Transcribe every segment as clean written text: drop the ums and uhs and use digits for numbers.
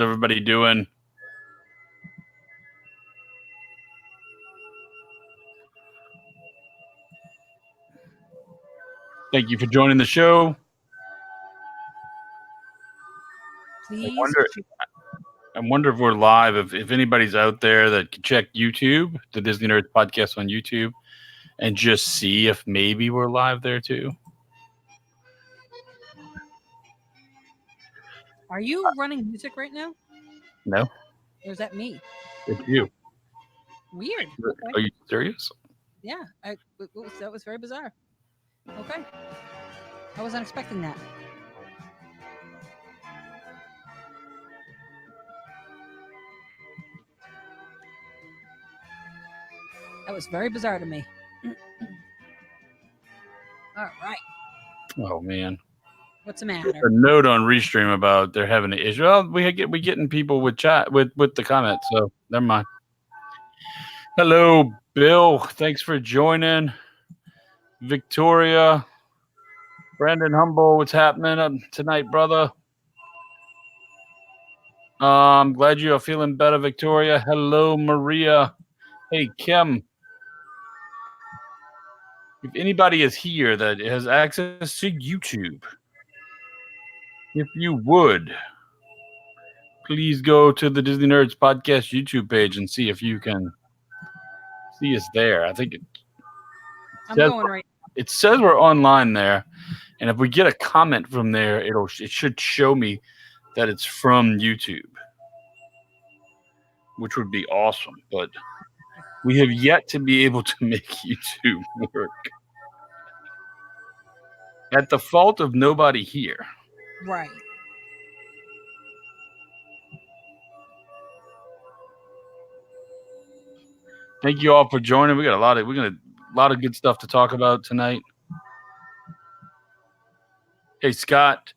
everybody doing? Thank you for joining the show. Please. I wonder if we're live. If anybody's out there that can check YouTube, the Disney Nerds podcast on YouTube, and just see if maybe we're live there too. Are you running music right now? No, Or is that me? it's you. Weird. Okay. Are you serious? Yeah, that was very bizarre. Okay. I wasn't expecting that. That was very bizarre to me. All right. Oh man. What's the matter? A note on Restream about they're having an issue. Well, we getting people with chat with the comments, so never mind. Hello, Bill. Thanks for joining. Victoria, Brandon Humble, what's happening tonight, brother? I'm glad you are feeling better, Victoria. Hello, Maria. Hey, Kim. If anybody is here that has access to YouTube, if you would, please go to the Disney Nerds podcast YouTube page and see if you can see us there. I think I'm going right. It says we're online there, and if we get a comment from there, it should show me that it's from YouTube, which would be awesome. But we have yet to be able to make YouTube work. At the fault of nobody here. Right. Thank you all for joining. We got a lot of good stuff to talk about tonight. Hey, Scott.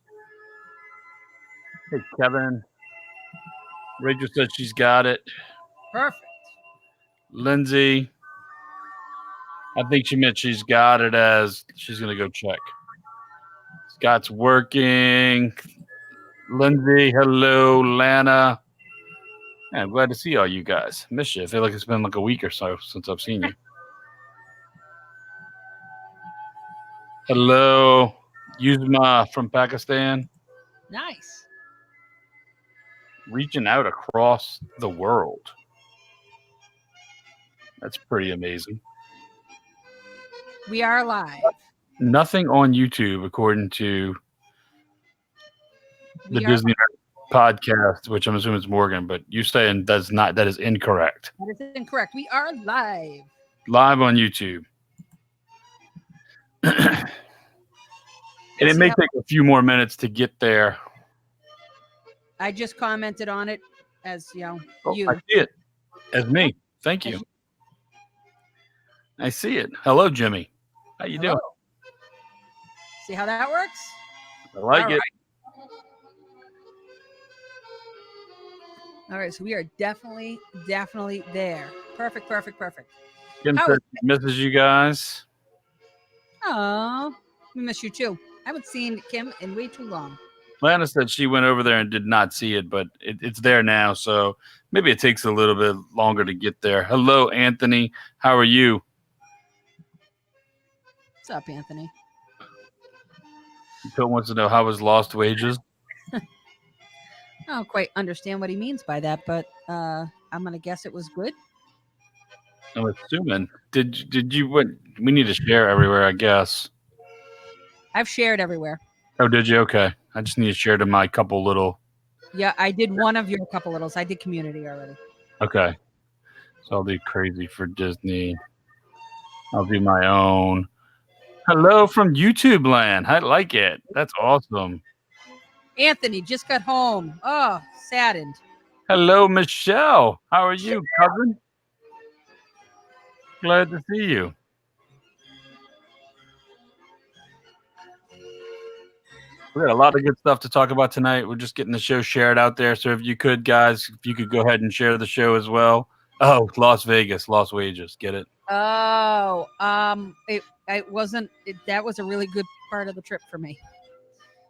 Hey, Kevin. Rachel said she's got it. Perfect. Lindsay. I think she meant she's got it as she's going to go check. Scott's working. Lindsay, hello. Lana. Yeah, I'm glad to see all you guys. Miss you. I feel like it's been like a week or so since I've seen you. Hello. Yuzma from Pakistan. Nice. Reaching out across the world. That's pretty amazing. We are live. Nothing on YouTube, according to the Disney podcast, which I'm assuming is Morgan, but you saying that is incorrect. That is incorrect. We are live. Live on YouTube. And it may take a few more minutes to get there. I just commented on it as, you. I see it as me. Thank you. I see it. Hello, Jimmy. How you doing? See how that works? I like it. All right, so we are definitely there. Perfect. Kim said she misses you guys. Oh, we miss you too. I haven't seen Kim in way too long. Lana said she went over there and did not see it, but it's there now, so maybe it takes a little bit longer to get there. Hello, Anthony. How are you? What's up, Anthony? Phil wants to know how was Lost Wages. I don't quite understand what he means by that, but I'm gonna guess it was good. I'm assuming. Did you? What? We need to share everywhere, I guess. I've shared everywhere. Oh, did you? Okay. I just need to share to my couple little. Yeah, I did one of your couple littles. I did community already. Okay. So I'll do crazy for Disney. I'll do my own. Hello from YouTube land. I like it. That's awesome. Anthony just got home. Oh, saddened. Hello, Michelle. How are you, cousin? Glad to see you. We got a lot of good stuff to talk about tonight. We're just getting the show shared out there. So if you could, guys, if you could go ahead and share the show as well. Oh, Las Vegas, Lost Wages. Get it? Oh, it wasn't. That was a really good part of the trip for me.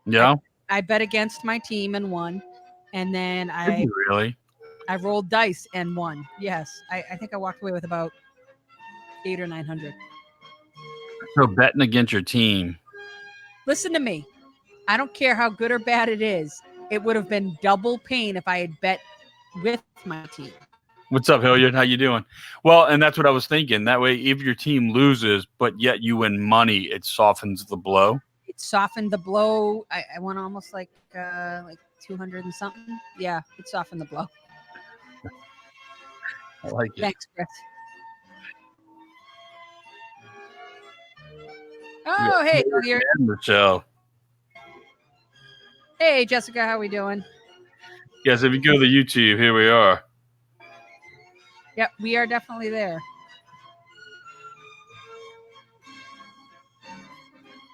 Yeah. I bet against my team and won, And then Did you really? I rolled dice and won. Yes, I think I walked away with about 800 or 900. So betting against your team. Listen to me. I don't care how good or bad it is. It would have been double pain if I had bet with my team. What's up, Hilliard? How you doing? Well, and that's what I was thinking. That way, if your team loses, but yet you win money, it softens the blow. It softened the blow. I won almost like 200 and something. Yeah, it softened the blow. I like it. Thanks, Chris. Oh, hey, Hilliard. And Michelle. Hey, Jessica, how we doing? Yes, if you go to the YouTube, here we are. Yep, we are definitely there.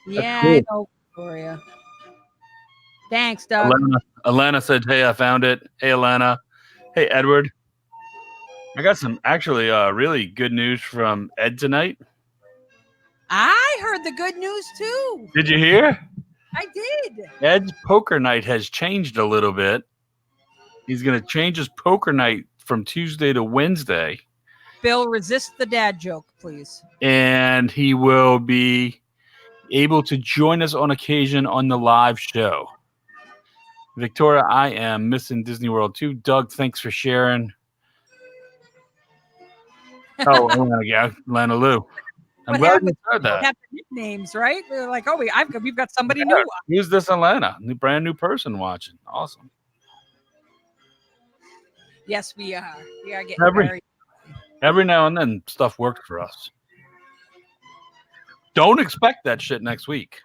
Yeah, cool. I know, Victoria. Thanks, Doug. Alana said, hey, I found it. Hey, Alana. Hey, Edward. I got some actually really good news from Ed tonight. I heard the good news too. Did you hear? I did. Ed's poker night has changed a little bit. He's going to change his poker night from Tuesday to Wednesday. Bill, resist the dad joke, please. And he will be able to join us on occasion on the live show. Victoria, I am missing Disney World too. Doug, thanks for sharing. Oh, Lana Lou. I'm glad you said that. Have the nicknames, right? We're like, oh, we've got somebody Yeah. new. Who's this Atlanta? Brand new person watching. Awesome. Yes, we are. We are getting every now and then stuff works for us. Don't expect that shit next week.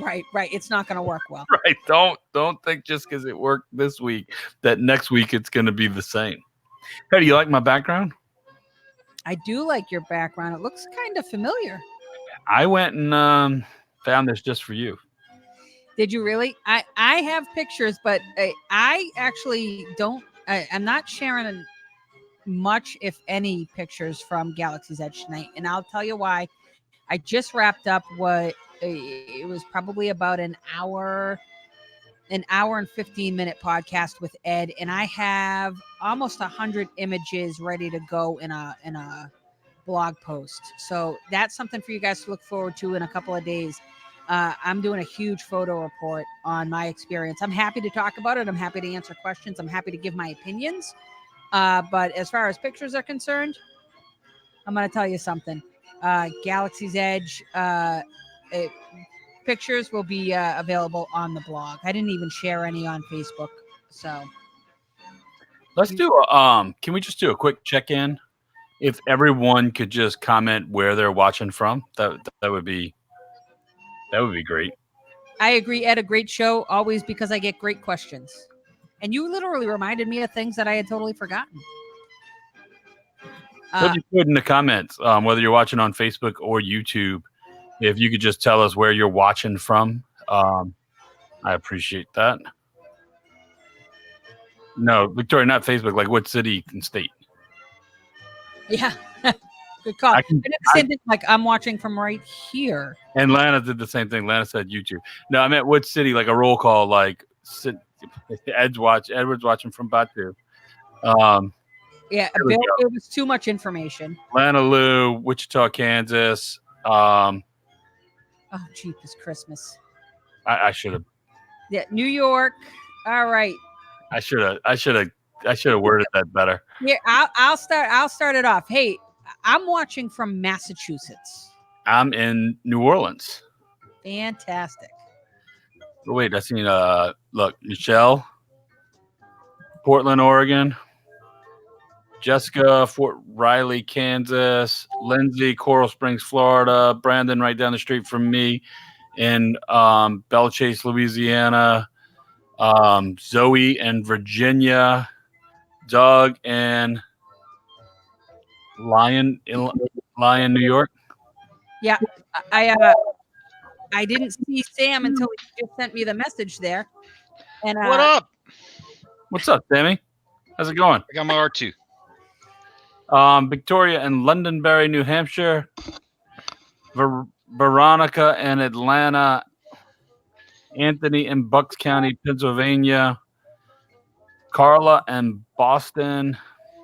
Right. It's not going to work well. Right. Don't think just because it worked this week that next week it's going to be the same. Hey, do you like my background? I do like your background. It looks kind of familiar. I went and found this just for you. Did you really? I have pictures, but I actually don't. I'm not sharing much, if any, pictures from Galaxy's Edge tonight, and I'll tell you why. I just wrapped up what it was probably about an hour and 15-minute podcast with Ed, and I have almost 100 images ready to go in a blog post. So that's something for you guys to look forward to in a couple of days. I'm doing a huge photo report on my experience. I'm happy to talk about it. I'm happy to answer questions. I'm happy to give my opinions. But as far as pictures are concerned, I'm going to tell you something. Galaxy's Edge pictures will be available on the blog. I didn't even share any on Facebook. So let's do can we just do a quick check-in? If everyone could just comment where they're watching from, that would be great. I agree, Ed, a great show, always, because I get great questions. And you literally reminded me of things that I had totally forgotten. What you put in the comments, whether you're watching on Facebook or YouTube, if you could just tell us where you're watching from, I appreciate that. No, Victoria, not Facebook, like what city and state? Yeah. Good call. I did the same thing, like I'm watching from right here. And Lana did the same thing. Lana said YouTube. No, I meant what city, like a roll call, like Edward's watching from Batu. Yeah, Bill, it was too much information. Lana Lou, Wichita, Kansas. Oh, Jeepers Christmas. I should have. Yeah, New York. All right. I should have worded that better. Yeah, I'll start it off. Hey, I'm watching from Massachusetts. I'm in New Orleans. Fantastic. Oh, wait, I seen look, Michelle, Portland, Oregon. Jessica, Fort Riley, Kansas. Lindsay, Coral Springs, Florida. Brandon, right down the street from me in Belle Chase, Louisiana. Zoe in Virginia. Doug in Lyon, New York. Yeah, I didn't see Sam until he just sent me the message there. And what up? What's up, Sammy? How's it going? I got my R2. Victoria in Londonderry, New Hampshire. Veronica in Atlanta. Anthony in Bucks County, Pennsylvania. Carla and Boston,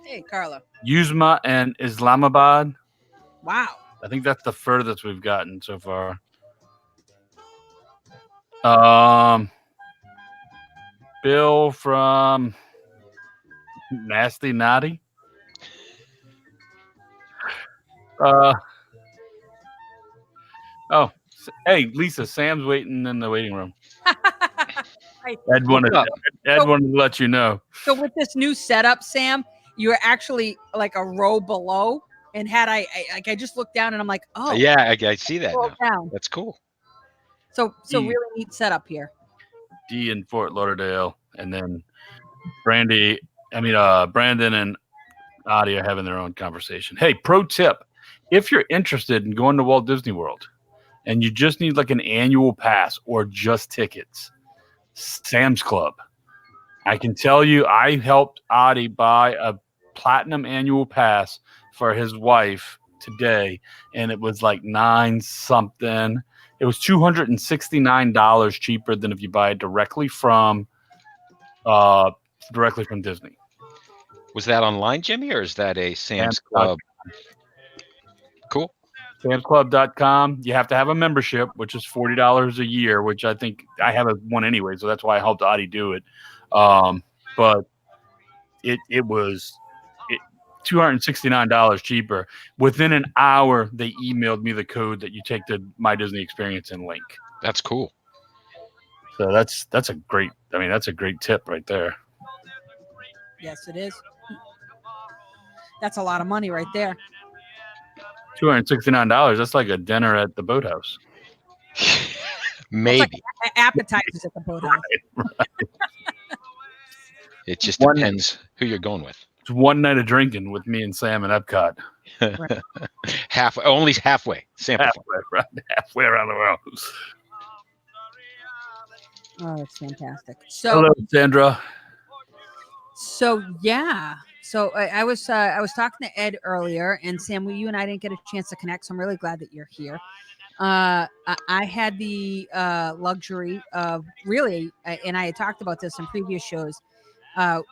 Hey, Carla. Yuzma and Islamabad. Wow. I think that's the furthest we've gotten so far. Bill from Nasty Naughty. Hey, Lisa, Sam's waiting in the waiting room. Ed wanted to let you know. So with this new setup, Sam, you're actually like a row below. And had I just looked down and I'm like, oh yeah, I see that scroll now. down. That's cool. So really neat setup here. D in Fort Lauderdale, and then Brandon and Adi are having their own conversation. Hey, pro tip: if you're interested in going to Walt Disney World and you just need like an annual pass or just tickets, Sam's Club. I can tell you, I helped Adi buy a platinum annual pass for his wife today, and it was like $9 something. It was $269 cheaper than if you buy it directly from Disney. Was that online, Jimmy, or is that a Sam's Club? Cool. SamsClub.com. You have to have a membership, which is $40 a year, which I think I have one anyway, so that's why I helped Adi do it. But it was $269 cheaper. Within an hour, they emailed me the code that you take the My Disney Experience in link. That's cool. So that's a great tip right there. Yes, it is. That's a lot of money right there. $269. That's like a dinner at the Boathouse. Maybe. Like appetizers at the Boathouse. Right. It just depends who you're going with. It's one night of drinking with me and Sam and Epcot. Right. Only halfway. Halfway around the world. Oh, that's fantastic. So, hello, Sandra. So yeah. So I was talking to Ed earlier, and Sam, you and I didn't get a chance to connect, so I'm really glad that you're here. I had the luxury of really, and I had talked about this in previous shows.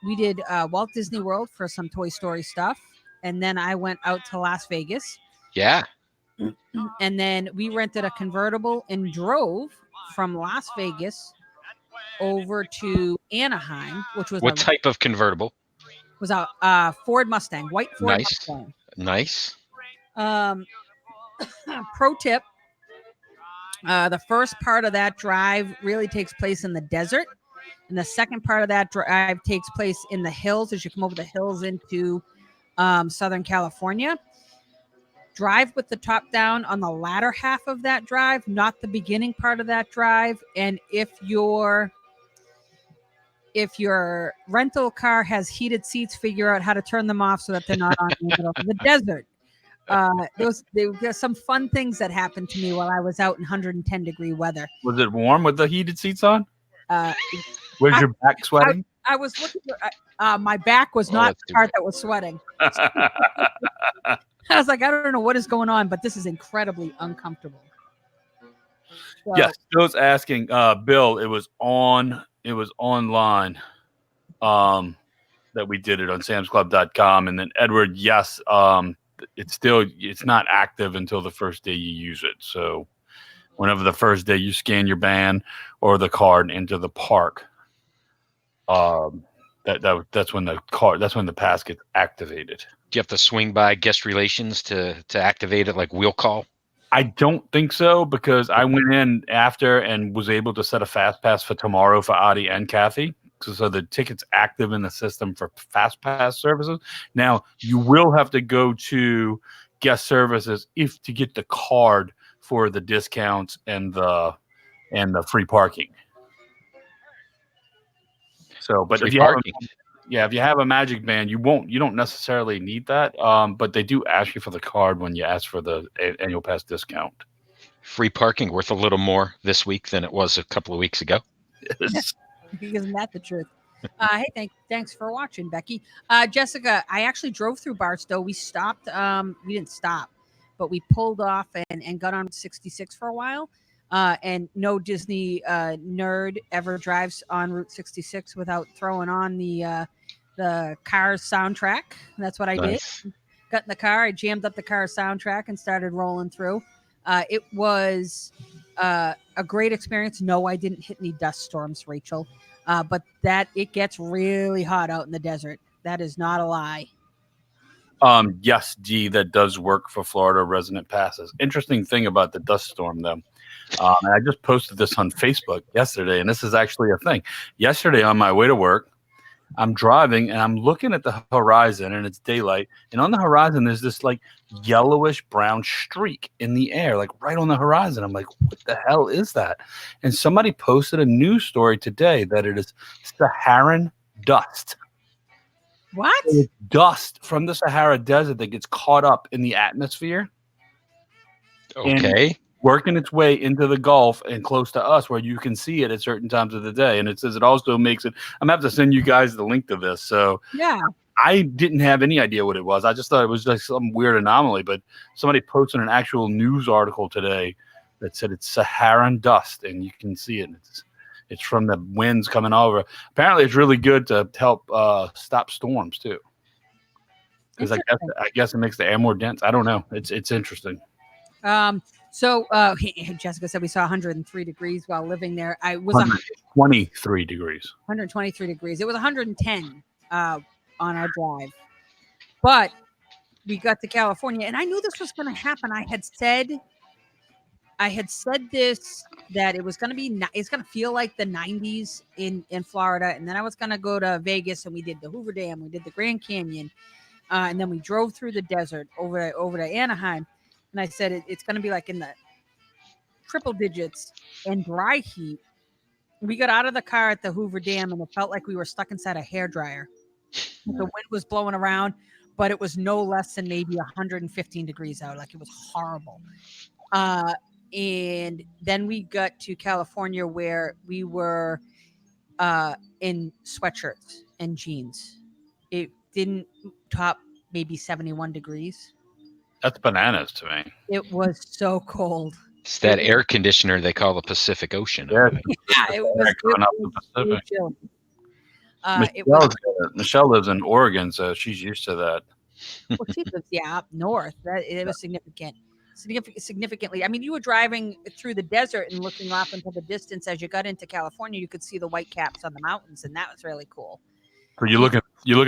We did Walt Disney World for some Toy Story stuff, and then I went out to Las Vegas. Yeah. And then we rented a convertible and drove from Las Vegas over to Anaheim, which was what type of convertible? Was a Ford Mustang, white Ford nice. Mustang. Nice. Pro tip: the first part of that drive really takes place in the desert, and the second part of that drive takes place in the hills as you come over the hills into Southern California. Drive with the top down on the latter half of that drive, not the beginning part of that drive. And if your rental car has heated seats, figure out how to turn them off so that they're not on in the middle of the desert. There were some fun things that happened to me while I was out in 110-degree weather. Was it warm with the heated seats on? Was your back sweating? I was looking for, my back was not the part that was sweating. I was like, I don't know what is going on, but this is incredibly uncomfortable. So, yes, Bill's asking, Bill, it was online that we did it on samsclub.com. And then Edward, yes, it's not active until the first day you use it. So whenever the first day you scan your band or the card into the park, that's when the pass gets activated. Do you have to swing by guest relations to activate it, like wheel call? I don't think so, because I went in after and was able to set a fast pass for tomorrow for Adi and Kathy. So the ticket's active in the system for fast pass services. Now you will have to go to guest services to get the card for the discounts and the free parking. So, but if you have a Magic Band, you don't necessarily need that. But they do ask you for the card when you ask for the annual pass discount. Free parking worth a little more this week than it was a couple of weeks ago. Yes. Isn't that the truth? Hey, thanks for watching, Becky. Jessica, I actually drove through Barstow. We stopped. We didn't stop, but we pulled off and got on 66 for a while. And no Disney nerd ever drives on Route 66 without throwing on the Cars soundtrack. That's what I did. Nice. Got in the car, I jammed up the Cars soundtrack and started rolling through. It was a great experience. No, I didn't hit any dust storms, Rachel, but that it gets really hot out in the desert. That is not a lie. Yes, G, that does work for Florida resident passes. Interesting thing about the dust storm, though. And I just posted this on Facebook yesterday, and this is actually a thing. Yesterday, on my way to work, I'm driving and I'm looking at the horizon, and it's daylight. And on the horizon, there's this like yellowish brown streak in the air, like right on the horizon. I'm like, what the hell is that? And somebody posted a news story today that it is Saharan dust. What? It's dust from the Sahara Desert that gets caught up in the atmosphere, Okay. working its way into the Gulf and close to us, where you can see it at certain times of the day. And it says it also makes it. I'm gonna have to send you guys the link to this. So Yeah. I didn't have any idea what it was. I just thought it was like some weird anomaly. But somebody posted an actual news article today that said it's Saharan dust, and you can see it. It's from the winds coming over. Apparently, it's really good to help stop storms too. Because I guess it makes the air more dense. I don't know. It's interesting. So Jessica said we saw 103 degrees while living there. I was 123 degrees. 123 degrees. It was 110 on our drive, but we got to California, and I knew this was going to happen. I had said this, that it was going to be, it's going to feel like the 90s in Florida, and then I was going to go to Vegas, and we did the Hoover Dam, we did the Grand Canyon, and then we drove through the desert over to Anaheim. And I said it's going to be like in the triple digits and dry heat. We got out of the car at the Hoover Dam, and it felt like we were stuck inside a hairdryer. The wind was blowing around, but it was no less than maybe 115 degrees out. Like, it was horrible. And then we got to California, where we were in sweatshirts and jeans. It didn't top maybe 71 degrees. That's bananas to me. It was so cold. It's that air conditioner they call the Pacific Ocean. Yeah, Yeah, it was really chill. Michelle lives in Oregon, so she's used to that. Well, she lives, up north. It was significantly. I mean, you were driving through the desert and looking off into the distance. As you got into California, you could see the white caps on the mountains, and that was really cool. So you're looking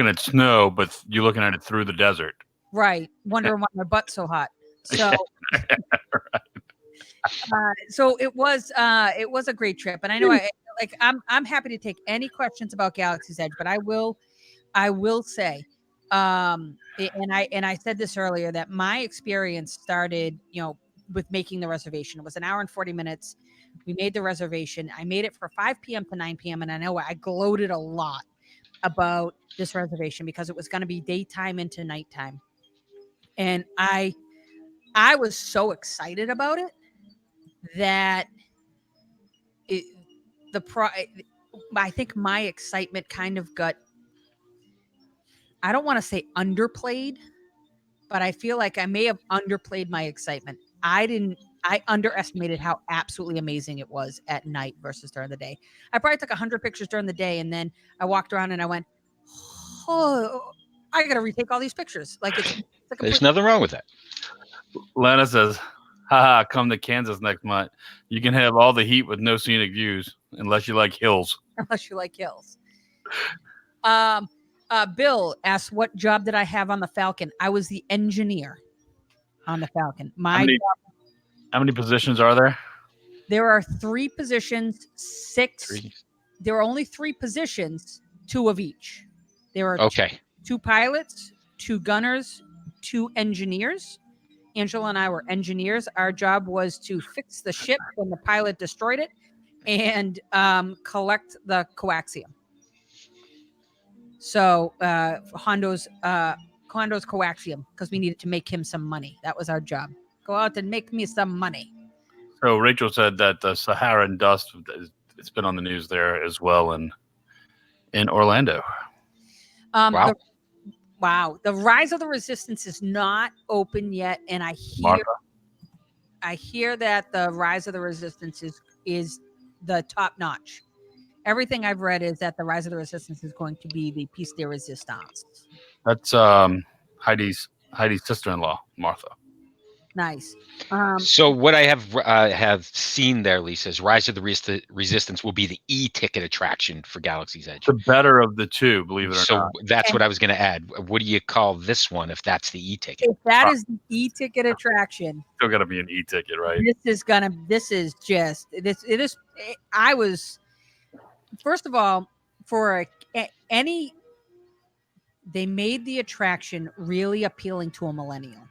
at snow, but you're looking at it through the desert. Right. Wondering why my butt's so hot. So, so it was a great trip, and I know I'm happy to take any questions about Galaxy's Edge, but I will say, and I said this earlier, that my experience started, with making the reservation. It was an hour and 40 minutes. We made the reservation. I made it for 5 p.m. to 9 p.m. And I know I gloated a lot about this reservation because it was going to be daytime into nighttime. And I was so excited about it that I think my excitement kind of got, I don't want to say underplayed, but I feel like I may have underplayed my excitement. I underestimated how absolutely amazing it was at night versus during the day. I probably took 100 pictures during the day, and then I walked around and I went, oh, I got to retake all these pictures. Like, it's like There's nothing wrong with that. Lana says, haha, come to Kansas next month. You can have all the heat with no scenic views, unless you like hills. Unless you like hills. Bill asked, what job did I have on the Falcon? I was the engineer on the Falcon. How many positions are there? There are 3 positions, 6. 3. There are only 3 positions, 2 of each. There are Okay. 2 pilots, 2 gunners, 2 engineers. Angela and I were engineers. Our job was to fix the ship when the pilot destroyed it and collect the coaxium. So Hondo's coaxium, because we needed to make him some money. That was our job. Go out and make me some money. So Rachel said that the Saharan dust, it's been on the news there as well in Orlando. Wow. Wow. The Rise of the Resistance is not open yet, and I hear I hear that the Rise of the Resistance is the top notch. Everything I've read is that the Rise of the Resistance is going to be the piece de resistance. That's Heidi's sister-in-law, Martha. Nice. So what I have seen there, Lisa, is Rise of the Resistance will be the e-ticket attraction for Galaxy's Edge. The better of the two, believe it or So not. that's what I was going to add. What do you call this one if that's the e-ticket? If that is the e-ticket attraction, Still got to be an e-ticket, right? I was, first of all, they made the attraction really appealing to a millennial.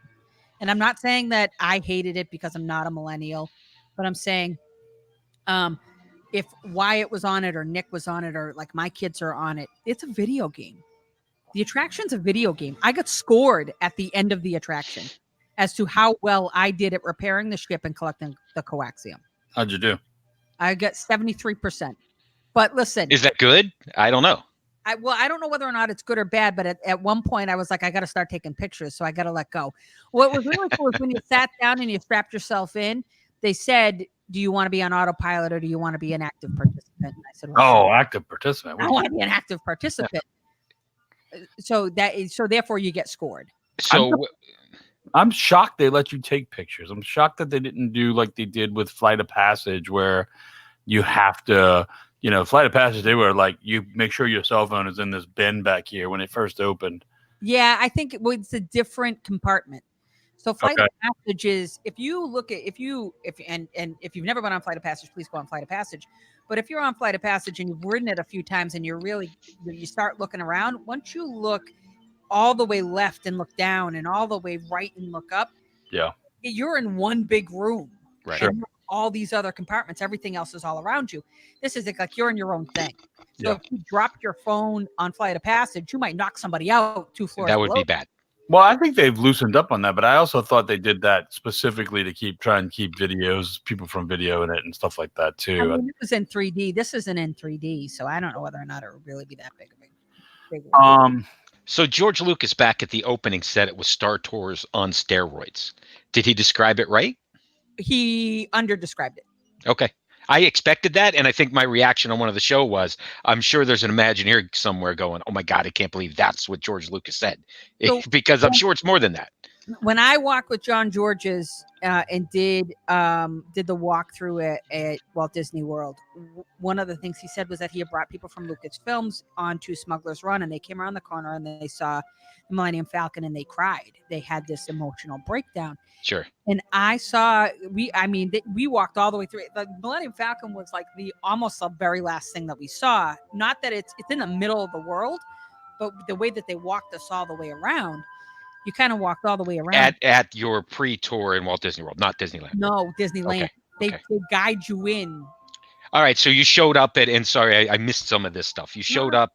And I'm not saying that I hated it because I'm not a millennial, but I'm saying if Wyatt was on it or Nick was on it or like my kids are on it, it's a video game. The attraction's a video game. I got scored at the end of the attraction as to how well I did at repairing the ship and collecting the coaxium. How'd you do? I got 73%. But listen, Is that good? I don't know. I don't know whether or not it's good or bad, but at one point I was like, I got to start taking pictures, so I got to let go. What was really cool is when you sat down and you strapped yourself in, they said, do you want to be on autopilot or do you want to be an active participant? And I said, well, active participant. I want to be an active participant. So therefore you get scored. So I'm shocked they let you take pictures. I'm shocked that they didn't do like they did with Flight of Passage, where you have to, Flight of Passage, they were like, you make sure your cell phone is in this bin back here when it first opened. Yeah, I think it's a different compartment. So Flight of Passage is, if you've never been on Flight of Passage, please go on Flight of Passage. But if you're on Flight of Passage and you've ridden it a few times and you start looking around, once you look all the way left and look down and all the way right and look up, you're in one big room. Right. Sure. All these other compartments, everything else is all around you. This is like you're in your own thing. So if you dropped your phone on Flight of Passage, you might knock somebody out 2 floors. That would be bad. Well, I think they've loosened up on that, but I also thought they did that specifically to try and keep people from video in it and stuff like that too. I mean, it was in 3D. This isn't in 3D, so I don't know whether or not it would really be that big. So George Lucas back at the opening said it was Star Tours on steroids. Did he describe it right? He under-described it. Okay. I expected that, and I think my reaction on one of the show was, I'm sure there's an Imagineer somewhere going, oh my God, I can't believe that's what George Lucas said. Because I'm sure it's more than that. When I walked with John Georges and did the walkthrough at Walt Disney World, one of the things he said was that he had brought people from Lucasfilms onto Smuggler's Run, and they came around the corner and they saw the Millennium Falcon and they cried. They had this emotional breakdown. Sure. And we walked all the way through it. The Millennium Falcon was like almost the very last thing that we saw. Not that it's in the middle of the world, but the way that they walked us all the way around, you kind of walked all the way around. At your pre-tour in Walt Disney World, not Disneyland. No, Disneyland. Okay. They guide you in. All right, so you showed up and sorry, I missed some of this stuff. You showed up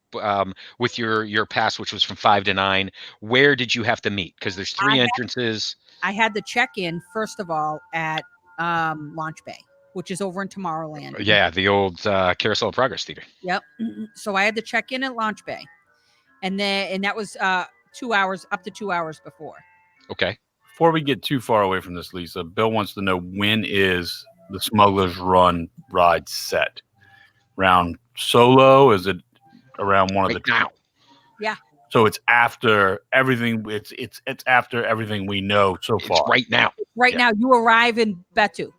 with your pass, which was from 5 to 9. Where did you have to meet? Because there's 3 entrances. I had to check in, first of all, at Launch Bay, which is over in Tomorrowland. Yeah, the old Carousel of Progress Theater. Yep. So I had to check in at Launch Bay. And that was 2 hours, up to 2 hours before. Okay. Before we get too far away from this, Lisa, Bill wants to know, when is the Smuggler's Run ride set? Around Solo? Is it around one of the now? Yeah. So it's after everything. It's after everything we know so far. It's right now. Right now, you arrive in Batuu.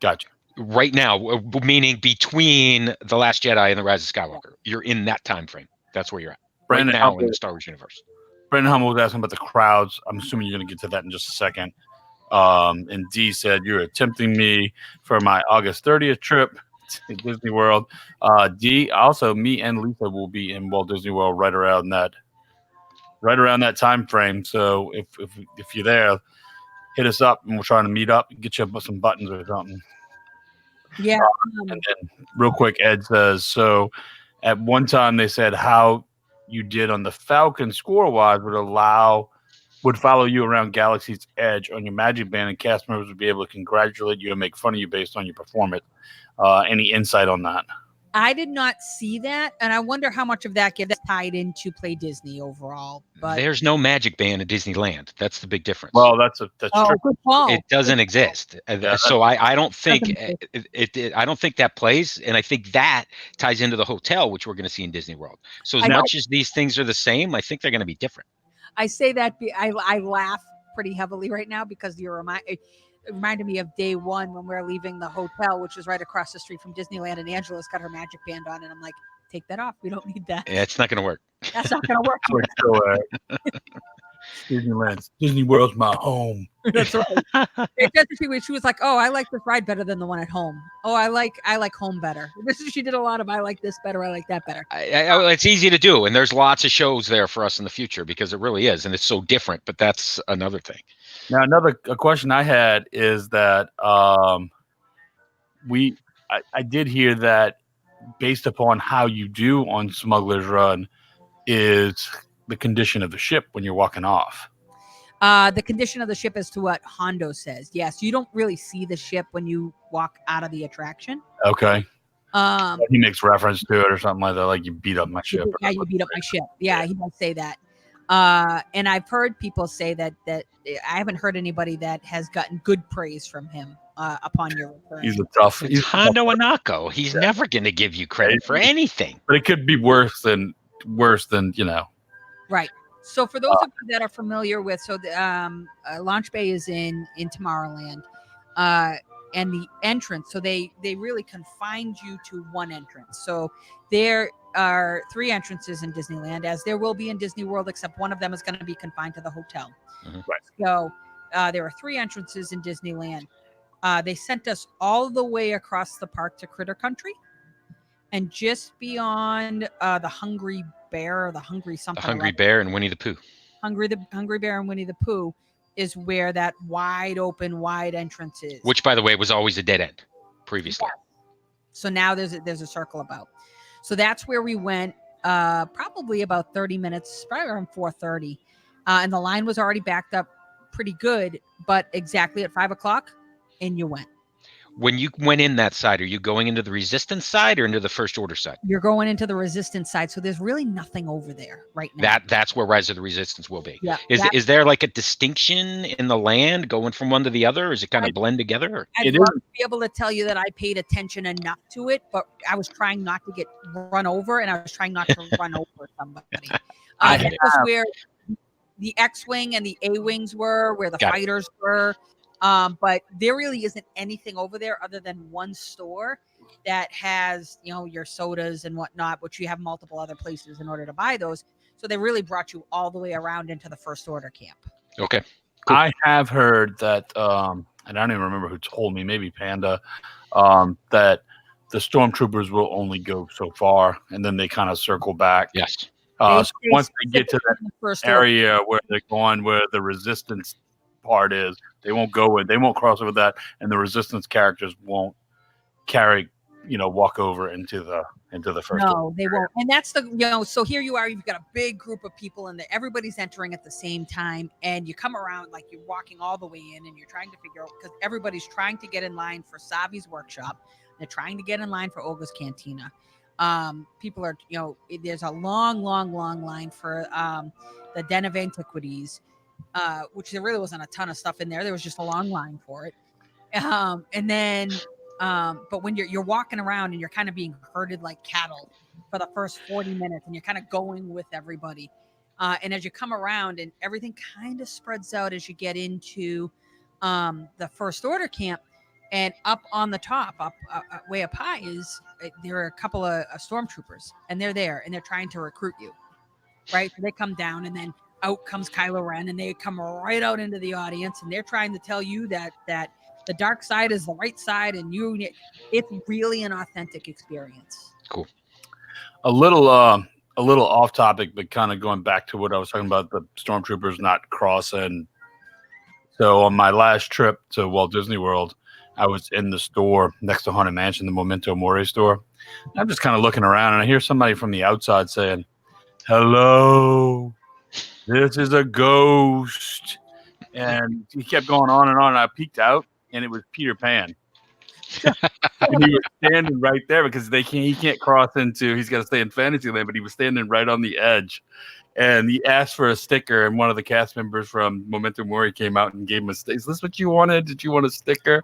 Gotcha. Right now, meaning between The Last Jedi and The Rise of Skywalker. You're in that time frame. That's where you're at. Brandon right now Hummel, in the Star Wars universe. Brandon Hummel was asking about the crowds. I'm assuming you're going to get to that in just a second. And D said, you're tempting me for my August 30th trip to Disney World. D, also, me and Lisa will be in Walt Disney World right around that time frame. So if you're there, hit us up and we're trying to meet up and get you some buttons or something. Yeah. And then real quick, Ed says, so at one time they said how you did on the Falcon score-wise would follow you around Galaxy's Edge on your Magic Band, and cast members would be able to congratulate you and make fun of you based on your performance. Any insight on that? I did not see that, and I wonder how much of that gets tied into Play Disney overall. But There's no magic band at Disneyland. That's the big difference. Well, that's true. good call. It doesn't exist. So I don't think Doesn't I don't think that plays, and I think that ties into the hotel, which we're going to see in Disney World. So as I know. much as these things are the same, I think they're going to be different. I say that I laugh pretty heavily right now because it reminded me of day one when we were leaving the hotel, which was right across the street from Disneyland, and Angela's got her magic band on, and I'm like, take that off. We don't need that. Yeah, it's not going to work. That's not going to work. So, Disneyland, Disney World's my home. That's right. She was like, "Oh, I like this ride better than the one at home. Oh, I like home better." She did a lot of, "I like this better. I like that better." It's easy to do, and there's lots of shows there for us in the future because it really is, and it's so different. But that's another thing. Now, a question I had is that I did hear that based upon how you do on Smuggler's Run is the condition of the ship when you're walking off. The condition of the ship as to what Hondo says. Yes, you don't really see the ship when you walk out of the attraction. Okay. He makes reference to it or something like that, like you beat up my ship. Yeah, you beat up my ship. Yeah, he does say that. And I've heard people say that I haven't heard anybody that has gotten good praise from him upon your return. He's Hondo Anako. He's never going to give you credit for anything. But it could be worse than Right. So for those of you that are familiar with, the Launch Bay is in Tomorrowland, and the entrance. So they really confined you to one entrance. So there are 3 entrances in Disneyland, as there will be in Disney World, except one of them is going to be confined to the hotel. Mm-hmm. Right. So there are 3 entrances in Disneyland. They sent us all the way across the park to Critter Country, and just beyond the Hungry Bear or the Hungry something. The Hungry Bear and Winnie the Pooh. Hungry Bear and Winnie the Pooh is where that wide entrance is. Which, by the way, was always a dead end previously. Yeah. So now there's a circle about. So that's where we went. Probably about 30 minutes, probably around 4:30, and the line was already backed up pretty good. But exactly at 5:00, and you went. When you went in that side, are you going into the Resistance side or into the First Order side? You're going into the Resistance side, so there's really nothing over there right now. That's where Rise of the Resistance will be. Yeah. Is there like a distinction in the land going from one to the other? Or is it kind of blend together? I'd love to be able to tell you that I paid attention enough to it, but I was trying not to get run over, and I was trying not to run over somebody. That was where the X-Wing and the A-Wings were, where the fighters were. But there really isn't anything over there other than one store that has, your sodas and whatnot, which you have multiple other places in order to buy those. So they really brought you all the way around into the First Order camp. Okay. Cool. I have heard that, and I don't even remember who told me, maybe Panda, that the stormtroopers will only go so far, and then they kind of circle back. Yes. So once they get to that area where they're going, where the Resistance part is, they won't go in, they won't cross over that, and the Resistance characters won't walk over into the First Order. No, they won't. And that's so here you are, you've got a big group of people and everybody's entering at the same time, and you come around like you're walking all the way in, and you're trying to figure out, because everybody's trying to get in line for Savi's workshop, they're trying to get in line for Olga's Cantina. People are, there's a long line for the Den of Antiquities, which there really wasn't a ton of stuff in there. There was just a long line for it. And then, but when you're walking around and you're kind of being herded like cattle for the first 40 minutes, and you're kind of going with everybody. And as you come around, and everything kind of spreads out as you get into the First Order camp, and up on the top, way up high, there are a couple of stormtroopers, and they're there, and they're trying to recruit you, right? So they come down, and then out comes Kylo Ren, and they come right out into the audience, and they're trying to tell you that the dark side is the right side, and it's really an authentic experience. Cool. A little off topic, but kind of going back to what I was talking about, the stormtroopers not crossing. So on my last trip to Walt Disney World, I was in the store next to Haunted Mansion, the Memento Mori store. I'm just kind of looking around, and I hear somebody from the outside saying, "Hello, this is a ghost." And he kept going on and on, and I peeked out, and it was Peter Pan. And he was standing right there because he can't cross into. He's got to stay in Fantasyland, but he was standing right on the edge. And he asked for a sticker, and one of the cast members from Memento Mori came out and gave him a sticker. Is this what you wanted? Did you want a sticker?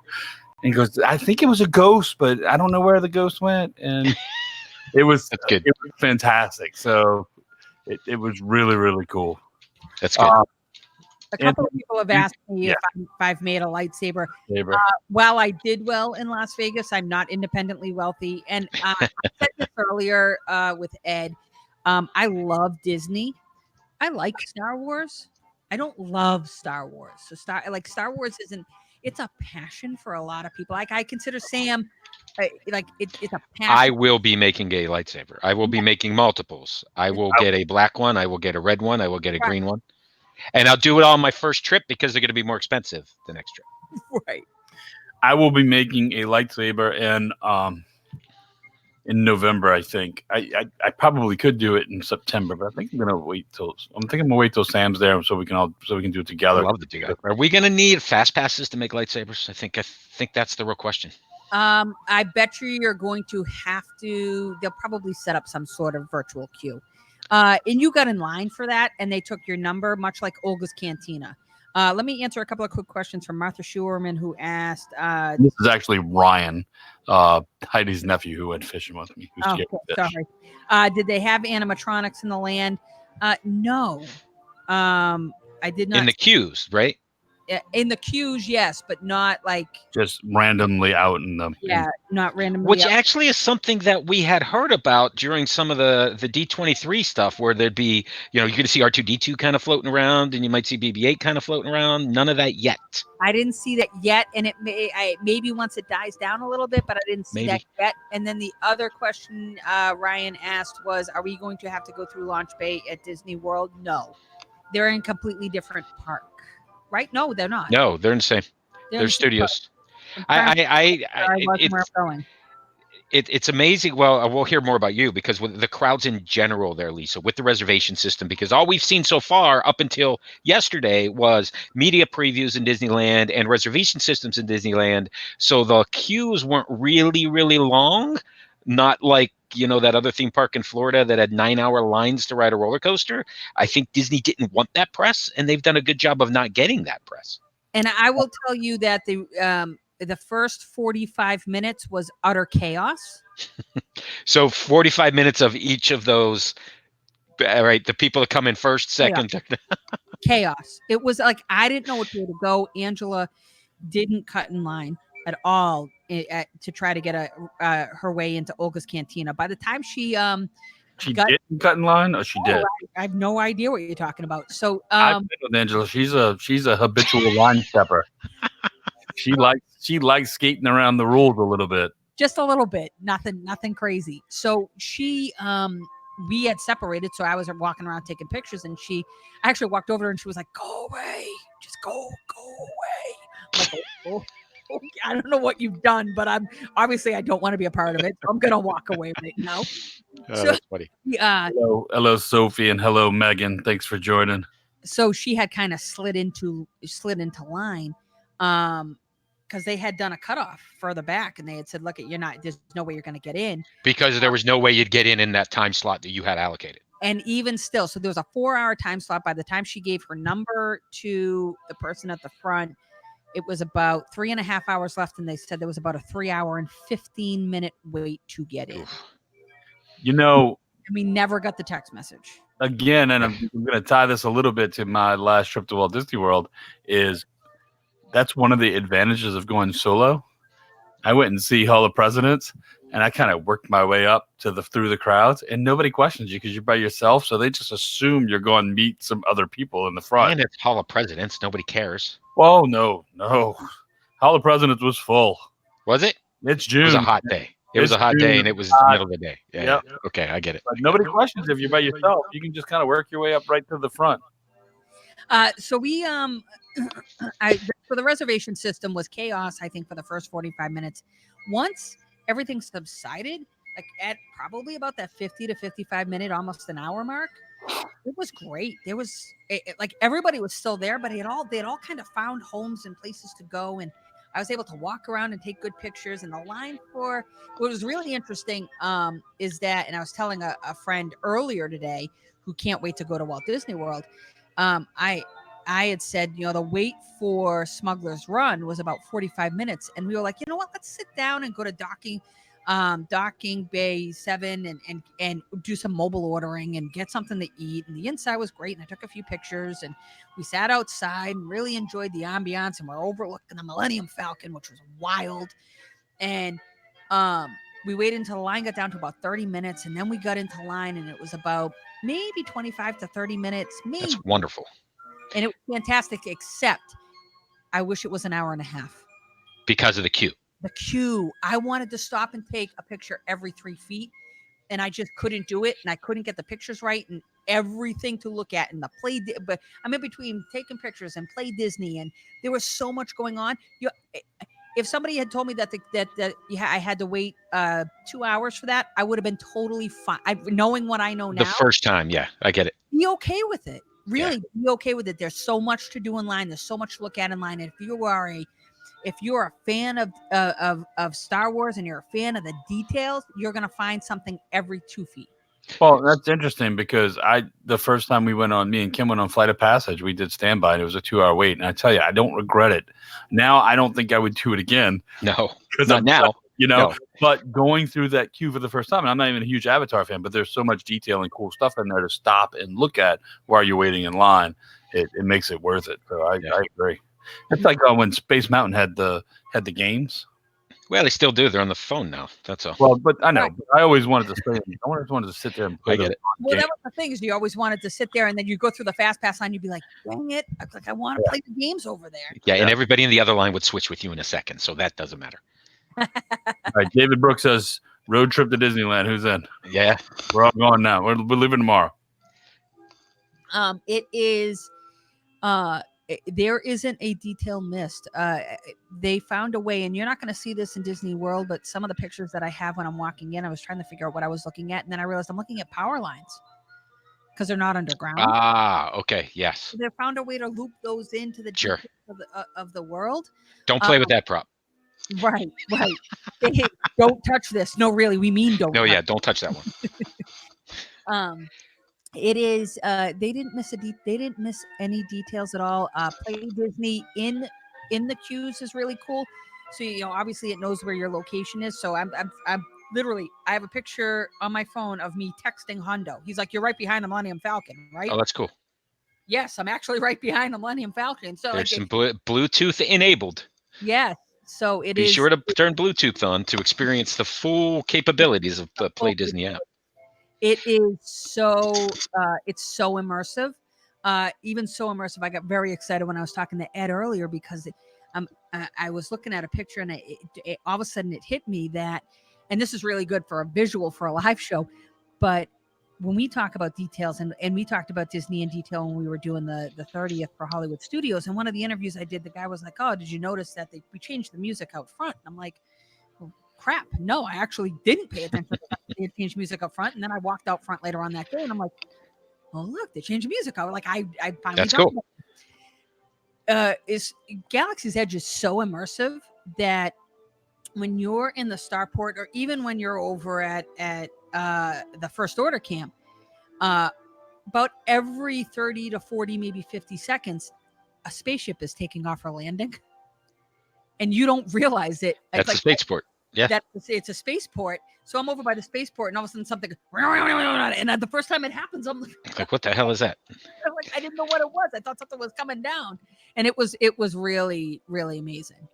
And he goes, I think it was a ghost, but I don't know where the ghost went. And it was That's good. It was fantastic. So it was really, really cool. That's good. A couple of people have asked me if I've made a lightsaber. While I did well in Las Vegas, I'm not independently wealthy. And I said this earlier with Ed. I love Disney. I like Star Wars. I don't love Star Wars. So Star Wars isn't. It's a passion for a lot of people. Like I consider Sam, it's a passion. I will be making a lightsaber. I will be making multiples. I will get a black one. I will get a red one. I will get a green one. And I'll do it all on my first trip because they're going to be more expensive the next trip. Right. I will be making a lightsaber in November. I think I probably could do it in September, but I think I'm gonna wait till Sam's there so we can do it together. I love to do that. Are we going to need fast passes to make lightsabers? I think that's the real question. I bet you're going to have to. They'll probably set up some sort of virtual queue. And you got in line for that, and they took your number, much like Olga's Cantina. Let me answer a couple of quick questions from Martha Schuerman, who asked. This is actually Ryan, Heidi's nephew, who went fishing with me. Sorry. Did they have animatronics in the land? No. I did not. In the queues, right? In the queues, yes, but not like just randomly out in them. Yeah, not randomly. Which actually is something that we had heard about during some of the D23 stuff, where there'd be, you're going to see R2D2 kind of floating around, and you might see BB-8 kind of floating around. None of that yet. I didn't see that yet, and maybe once it dies down a little bit, but I didn't see that yet. And then the other question Ryan asked was, "Are we going to have to go through Launch Bay at Disney World?" No, they're in a completely different park. Right? No, they're not. No, they're in the same. They're studios. It's amazing. Well, we'll hear more about you because with the crowds in general there, Lisa, with the reservation system, because all we've seen so far up until yesterday was media previews in Disneyland and reservation systems in Disneyland. So the queues weren't really, really long. Not like, that other theme park in Florida that had 9-hour lines to ride a roller coaster. I think Disney didn't want that press, and they've done a good job of not getting that press. And I will tell you that the first 45 minutes was utter chaos. So 45 minutes of each of those, right? The people that come in first, second. Chaos. It was like, I didn't know which way to go. Angela didn't cut in line at all to try to get her way into Olga's Cantina. By the time she didn't cut in line, or she did. I have no idea what you're talking about. So I've been with Angela. She's a habitual line stepper. She likes skating around the rules a little bit. Just a little bit. Nothing crazy. So we had separated, so I was walking around taking pictures, and I actually walked over and she was like, "Go away, just go away." I'm like, oh. I don't know what you've done, but I don't want to be a part of it. So I'm gonna walk away right now. That's funny. Hello, Sophie, and hello, Megan. Thanks for joining. So she had kind of slid into line, because they had done a cutoff further back, and they had said, "Look, there's no way you're going to get in," because there was no way you'd get in that time slot that you had allocated. And even still, so there was a 4-hour time slot. By the time she gave her number to the person at the front, it was about 3.5 hours left, and they said there was about a 3-hour and 15-minute wait to get in. And we never got the text message. Again, and I'm going to tie this a little bit to my last trip to Walt Disney World, is that's one of the advantages of going solo. I went and see Hall of Presidents, and I kind of worked my way up through the crowds, and nobody questions you because you're by yourself, so they just assume you're going to meet some other people in the front. And it's Hall of Presidents. Nobody cares. Oh, no. Hall of Presidents was full. Was it? It's June. It was a hot day. It was a hot day, and it was the middle of the day. Yeah. Yep. Okay, I get it. But nobody questions if you're by yourself. You can just kind of work your way up right to the front. So we so the reservation system was chaos, I think, for the first 45 minutes. Once everything subsided, like at probably about that 50 to 55 minute, almost an hour mark, it was great. There was like everybody was still there, but they had all kind of found homes and places to go. And I was able to walk around and take good pictures. And the line for what was really interesting is that, and I was telling a friend earlier today who can't wait to go to Walt Disney World. I had said, the wait for Smuggler's Run was about 45 minutes. And we were like, you know what, let's sit down and go to docking bay 7 and do some mobile ordering and get something to eat. And the inside was great. And I took a few pictures and we sat outside and really enjoyed the ambiance. And we're overlooking the Millennium Falcon, which was wild. And we waited until the line got down to about 30 minutes. And then we got into line and it was about maybe 25 to 30 minutes. Maybe. That's wonderful. And it was fantastic, except I wish it was an hour and a half. Because of the queue. The queue. I wanted to stop and take a picture every 3 feet, and I just couldn't do it, and I couldn't get the pictures right, and everything to look at, and but I'm in between taking pictures and Play Disney, and there was so much going on. If somebody had told me that I had to wait 2 hours for that, I would have been totally fine. Knowing what I know now, The first time, yeah, I get it. Be okay with it. Really, be okay with it. There's so much to do in line. There's so much to look at in line. And if you're a fan of Star Wars and you're a fan of the details, you're gonna find something every 2 feet. Well, that's interesting because the first time me and Kim went on Flight of Passage, we did standby and it was a 2-hour wait. And I tell you, I don't regret it. Now I don't think I would do it again. No, not now. No. But going through that queue for the first time, and I'm not even a huge Avatar fan, but there's so much detail and cool stuff in there to stop and look at while you're waiting in line. It makes it worth it. So I agree. It's like when Space Mountain had the games. Well, they still do. They're on the phone now. That's all. Well, but I know. But I always wanted to stay. I always wanted to sit there and play. I get it. Well, that was the thing, is you always wanted to sit there, and then you go through the fast pass line. You'd be like, "Dang it! I want to play the games over there." Yeah, and everybody in the other line would switch with you in a second, so that doesn't matter. All right, David Brooks says road trip to Disneyland. Who's in? Yeah, we're all going now. We're leaving tomorrow. It is. There isn't a detail missed. They found a way, and you're not going to see this in Disney World, but some of the pictures that I have when I'm walking in, I was trying to figure out what I was looking at, and then I realized I'm looking at power lines because they're not underground. Okay, yes. So they found a way to loop those into the sure of the world. Don't play with that prop. Right. Don't touch this. No, really, we mean don't. No, don't touch that one. It is. They didn't miss any details at all. Play Disney in the queues is really cool. So obviously it knows where your location is. So I'm literally, I have a picture on my phone of me texting Hondo. He's like, "You're right behind the Millennium Falcon, right?" Oh, that's cool. Yes, I'm actually right behind the Millennium Falcon. So there's some Bluetooth enabled. Yes. So Be sure to turn Bluetooth on to experience the full capabilities of the Play Disney app. It is so it's so immersive. Even so immersive, I got very excited when I was talking to Ed earlier because I was looking at a picture and it all of a sudden it hit me that, and this is really good for a visual for a live show, but when we talk about details and we talked about Disney in detail when we were doing the 30th for Hollywood Studios, and one of the interviews I did, the guy was like, "Oh, did you notice that we changed the music out front?" And I'm like, crap, no, I actually didn't pay attention to they had changed music up front. And then I walked out front later on that day and I'm like, oh, look, they changed the music. I was like, I finally That's cool. Galaxy's Edge is so immersive that when you're in the starport, or even when you're over at the First Order camp, about every 30 to 40, maybe 50 seconds, a spaceship is taking off or landing. And you don't realize it. That's a spaceport. Yeah, it's a spaceport. So I'm over by the spaceport, and all of a sudden something, and the first time it happens, I'm like, what the hell is that? I'm like, I didn't know what it was. I thought something was coming down, and it was really, really amazing.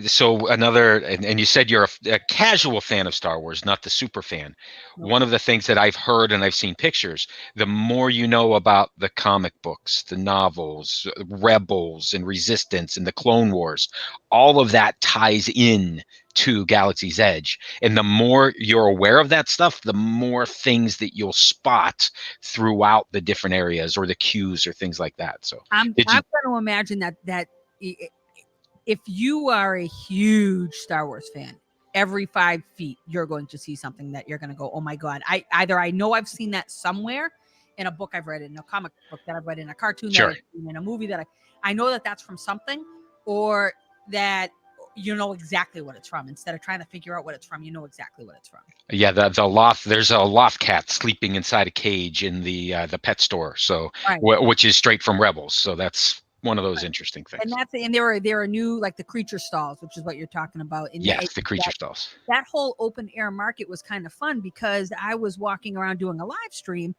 So another, and you said you're a casual fan of Star Wars, not the super fan. No. One of the things that I've heard and I've seen pictures, the more you know about the comic books, the novels, Rebels and Resistance and the Clone Wars, all of that ties in to Galaxy's Edge. And the more you're aware of that stuff, the more things that you'll spot throughout the different areas or the queues or things like that. So I'm going to imagine that if you are a huge Star Wars fan, every 5 feet, you're going to see something that you're going to go, oh my God. I know I've seen that somewhere in a book I've read, in a comic book that I've read, in a cartoon that I've seen, in a movie that I know that that's from something, or that you know exactly what it's from. Instead of trying to figure out what it's from, you know exactly what it's from. Yeah, the loft. There's a loft cat sleeping inside a cage in the pet store. So, Right. which is straight from Rebels. So that's one of those interesting things. And there are new, like the creature stalls, which is what you're talking about. And Yes, the creature stalls. that whole open air market was kind of fun because I was walking around doing a live stream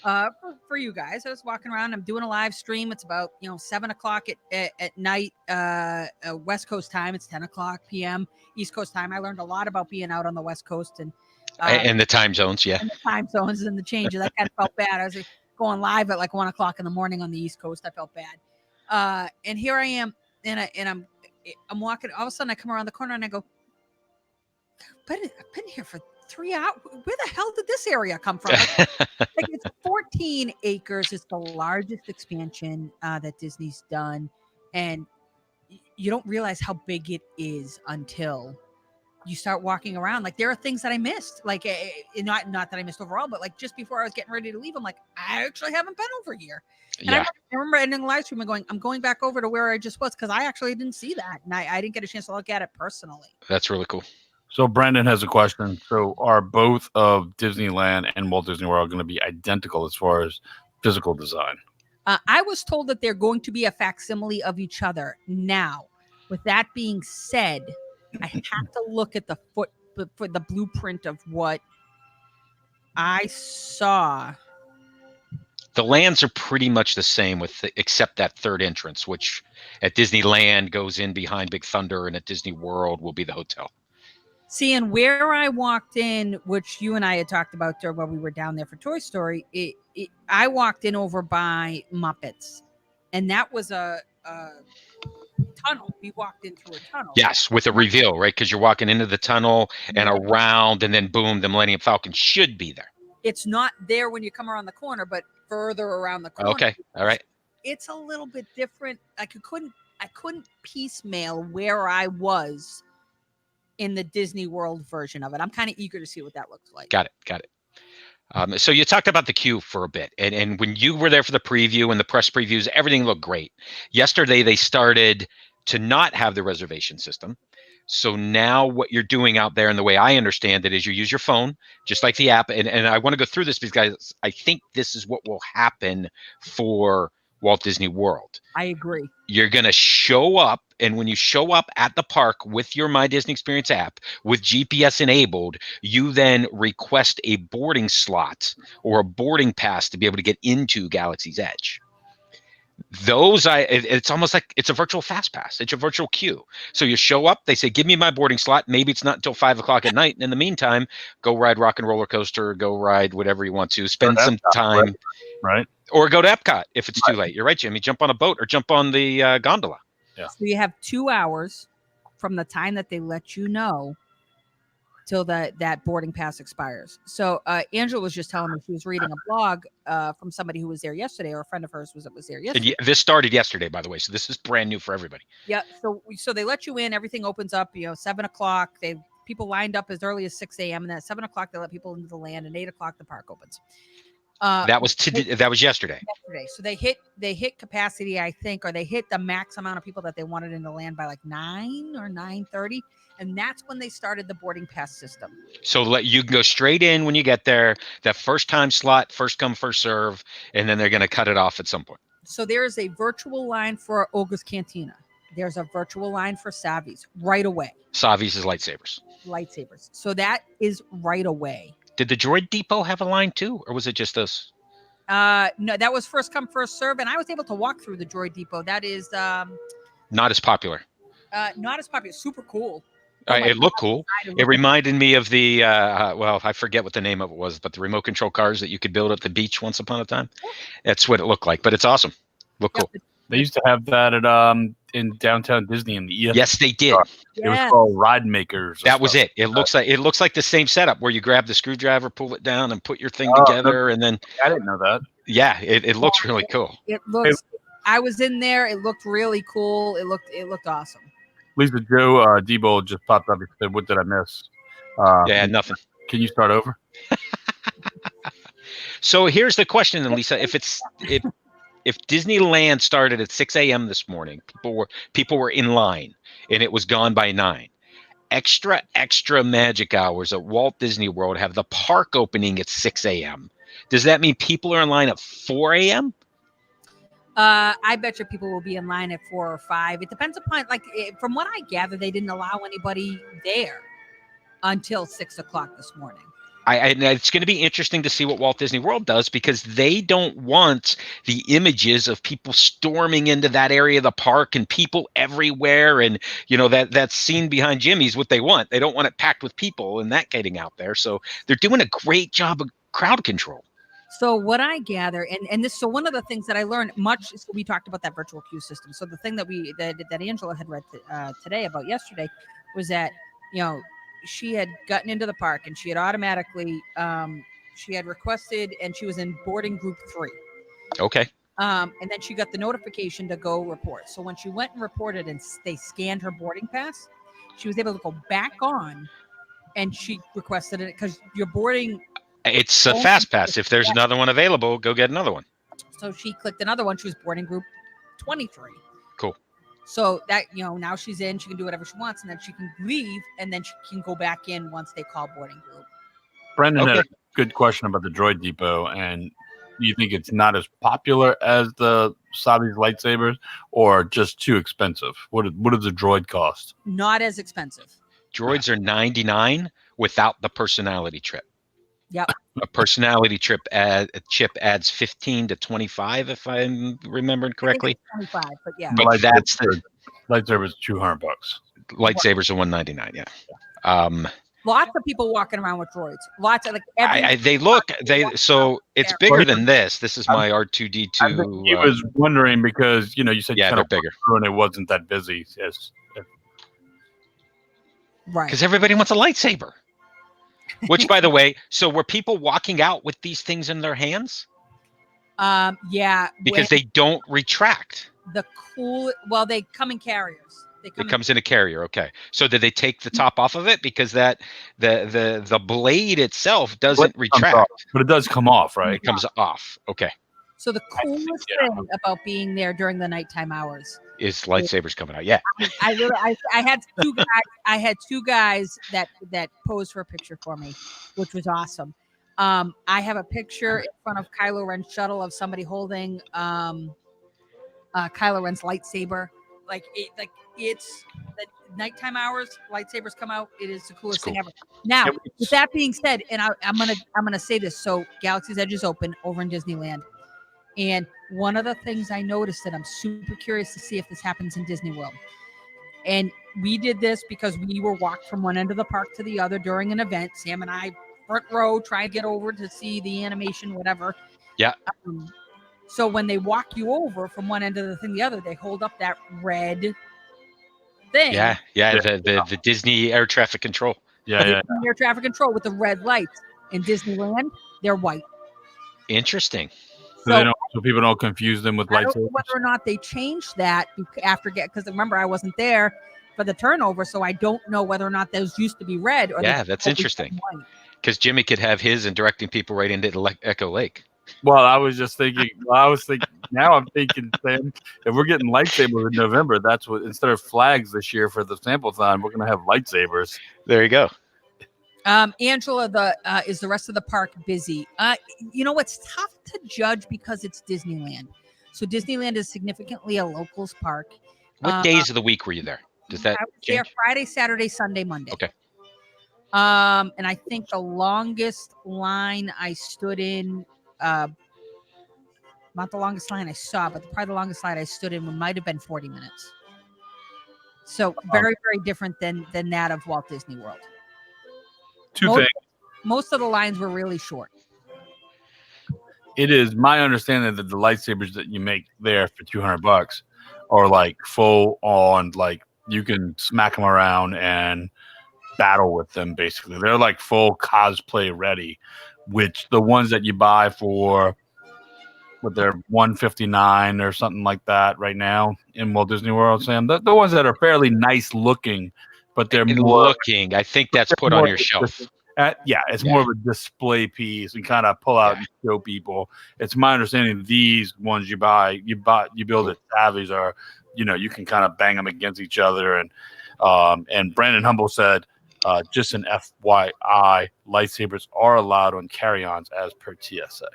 for you guys. I was walking around, I'm doing a live stream. It's about 7:00 at night, West Coast time. It's 10:00 p.m. East Coast time. I learned a lot about being out on the West Coast and And the time zones, yeah. and the time zones and the changes. I kind of felt bad. I was going live at like 1:00 in the morning on the East Coast. I felt bad. And here I am, and I'm walking. All of a sudden, I come around the corner and I go, I've been here for 3 hours. Where the hell did this area come from? Like it's 14 acres. It's the largest expansion that Disney's done, and you don't realize how big it is until you start walking around. Like there are things that I missed, like not that I missed overall, but like just before I was getting ready to leave, I'm like, I actually haven't been over here. And Yeah. I remember ending the live stream and I'm going back over to where I just was because I actually didn't see that, and I didn't get a chance to look at it personally. That's really cool. So Brandon has a question. So are both of Disneyland and Walt Disney World going to be identical as far as physical design? I was told that they're going to be a facsimile of each other. Now, with that being said, I have to look at for the blueprint of what I saw. The lands are pretty much the same, except that third entrance, which at Disneyland goes in behind Big Thunder, and at Disney World will be the hotel. See, and where I walked in, which you and I had talked about when we were down there for Toy Story, I walked in over by Muppets, and that was a tunnel. We walked in through a tunnel. Yes, with a reveal, right? Because you're walking into the tunnel and around, and then boom, the Millennium Falcon should be there. It's not there when you come around the corner, but further around the corner. Okay, all right. It's a little bit different. I couldn't piecemeal where I was in the Disney World version of it. I'm kind of eager to see what that looks like. Got it. So you talked about the queue for a bit, and when you were there for the preview and the press previews, everything looked great. Yesterday, they started to not have the reservation system. So now what you're doing out there, and the way I understand it, is you use your phone, just like the app. And I want to go through this because I think this is what will happen for Walt Disney World. I agree. You're going to show up, and when you show up at the park with your My Disney Experience app with GPS enabled, you then request a boarding slot or a boarding pass to be able to get into Galaxy's Edge. It's almost like it's a virtual fast pass. It's a virtual queue. So you show up, they say, give me my boarding slot. Maybe it's not until 5:00 at night. And in the meantime, go ride Rock and Roller Coaster, go ride whatever you want to, spend some time. Right. Or go to Epcot if it's too late. You're right, Jimmy. Jump on a boat or jump on the gondola. Yeah. So you have 2 hours from the time that they let you know till that boarding pass expires. So Angela was just telling me she was reading a blog from somebody who was there yesterday, or a friend of hers was there yesterday. And this started yesterday, by the way. So this is brand new for everybody. Yeah. So they let you in. Everything opens up. 7:00. People lined up as early as 6 a.m. and at 7:00 they let people into the land, and 8:00 the park opens. That was yesterday. So they hit capacity, I think, or they hit the max amount of people that they wanted in the land by like 9 or 9:30, and that's when they started the boarding pass system. So you can go straight in when you get there. That first time slot, first come, first serve, and then they're going to cut it off at some point. So there is a virtual line for Olga's Cantina. There's a virtual line for Savi's right away. Savi's is lightsabers. So that is right away. Did the Droid Depot have a line too, or was it just us? No, that was first come, first serve, and I was able to walk through the Droid Depot. That is Not as popular. not as popular. Super cool. It looked cool. It reminded me of the I forget what the name of it was, but the remote control cars that you could build at the beach once upon a time. That's what it looked like, but it's awesome. Look cool. They used to have that at in downtown Disney in the ES. Yes, they did. It was called Ride Makers. That was it. It looks like the same setup where you grab the screwdriver, pull it down, and put your thing together, and then. I didn't know that. Yeah, it looks really cool. It looks. I was in there. It looked really cool. It looked awesome. Lisa Joe Debo just popped up and said, "What did I miss?" Yeah, nothing. Can you start over? So here's the question, then, Lisa. if Disneyland started at 6 a.m. this morning, people were in line, and it was gone by 9. Extra magic hours at Walt Disney World have the park opening at 6 a.m. Does that mean people are in line at 4 a.m.? I bet you people will be in line at 4 or 5. It depends upon, from what I gather, they didn't allow anybody there until 6 o'clock this morning. It's going to be interesting to see what Walt Disney World does, because they don't want the images of people storming into that area of the park and people everywhere. And, that scene behind Jimmy's what they want. They don't want it packed with people and that getting out there. So they're doing a great job of crowd control. So what I gather, so one of the things that I learned so we talked about that virtual queue system. So the thing that Angela had read today about yesterday was that, she had gotten into the park and she had automatically, she had requested, and she was in boarding group 3. Okay. And then she got the notification to go report. So when she went and reported and they scanned her boarding pass, she was able to go back on, and she requested it because you're boarding. It's a fast pass. If there's another one available, go get another one. So she clicked another one. She was boarding group 23. Cool. So that, now she's in, she can do whatever she wants, and then she can leave, and then she can go back in once they call boarding group. Brendan had a good question about the Droid Depot, and do you think it's not as popular as the Sabi's lightsabers, or just too expensive? What does the droid cost? Not as expensive. Droids are $99 without the personality trip. Yep. A personality chip adds 15 to 25, if I'm remembering correctly. 25, but yeah. But that's the lightsabers $200. Lightsabers are $199. Yeah. Lots of people walking around with droids. Lots of so it's bigger than this. This is my R2D2. I think he was wondering because you said they're bigger and it wasn't that busy. Yes. Right. Because everybody wants a lightsaber. Which, by the way, so were people walking out with these things in their hands? Yeah. Because they don't retract. They come in carriers. It comes in a carrier. Okay. So did they take the top off of it? Because the blade itself doesn't retract. But it does come off, right? It comes off. Okay. So the coolest thing about being there during the nighttime hours is lightsabers coming out. Yeah. I had two guys. I had 2 guys that posed for a picture for me, which was awesome. I have a picture in front of Kylo Ren's shuttle of somebody holding Kylo Ren's lightsaber. It's the nighttime hours. Lightsabers come out. It is the coolest thing ever. Now, with that being said, and I'm gonna say this. So Galaxy's Edge is open over in Disneyland. And one of the things I noticed that I'm super curious to see if this happens in Disney World. And we did this because we were walked from one end of the park to the other during an event. Sam and I, front row, trying to get over to see the animation, whatever. Yeah. So when they walk you over from one end of the thing to the other, they hold up that red thing. Yeah. The Disney air traffic control. Yeah. Air traffic control with the red lights. In Disneyland, they're white. Interesting. So people don't confuse them with lightsabers. I don't know whether or not they changed that because remember I wasn't there for the turnover, so I don't know whether or not those used to be red. Or that's interesting. Because Jimmy could have his and directing people right into Echo Lake. Well, I was just thinking. Now I'm thinking, Sam, if we're getting lightsabers in November, that's what instead of flags this year for the sample-thon, we're going to have lightsabers. There you go. Angela, is the rest of the park busy? It's tough to judge because it's Disneyland. So Disneyland is significantly a locals park. What days of the week were you there? Does that change? There Friday, Saturday, Sunday, Monday. Okay. And I think the longest line I stood in, not the longest line I saw, but probably the longest line I stood in might have been 40 minutes. So very, very different than that of Walt Disney World. Most of the lines were really short. It is my understanding that the lightsabers that you make there for $200 are like full on, like you can smack them around and battle with them. Basically, they're like full cosplay ready. Which the ones that you buy for, what they're $159 or something like that right now in Walt Disney World, Sam. The ones that are fairly nice looking. But they're more looking. I think that's put on your shelf. Yeah, it's more of a display piece and kind of pull out and show people. It's my understanding these ones you build at Savvy's are, you can kind of bang them against each other. And Brandon Humble said, just an FYI, lightsabers are allowed on carry-ons as per TSA.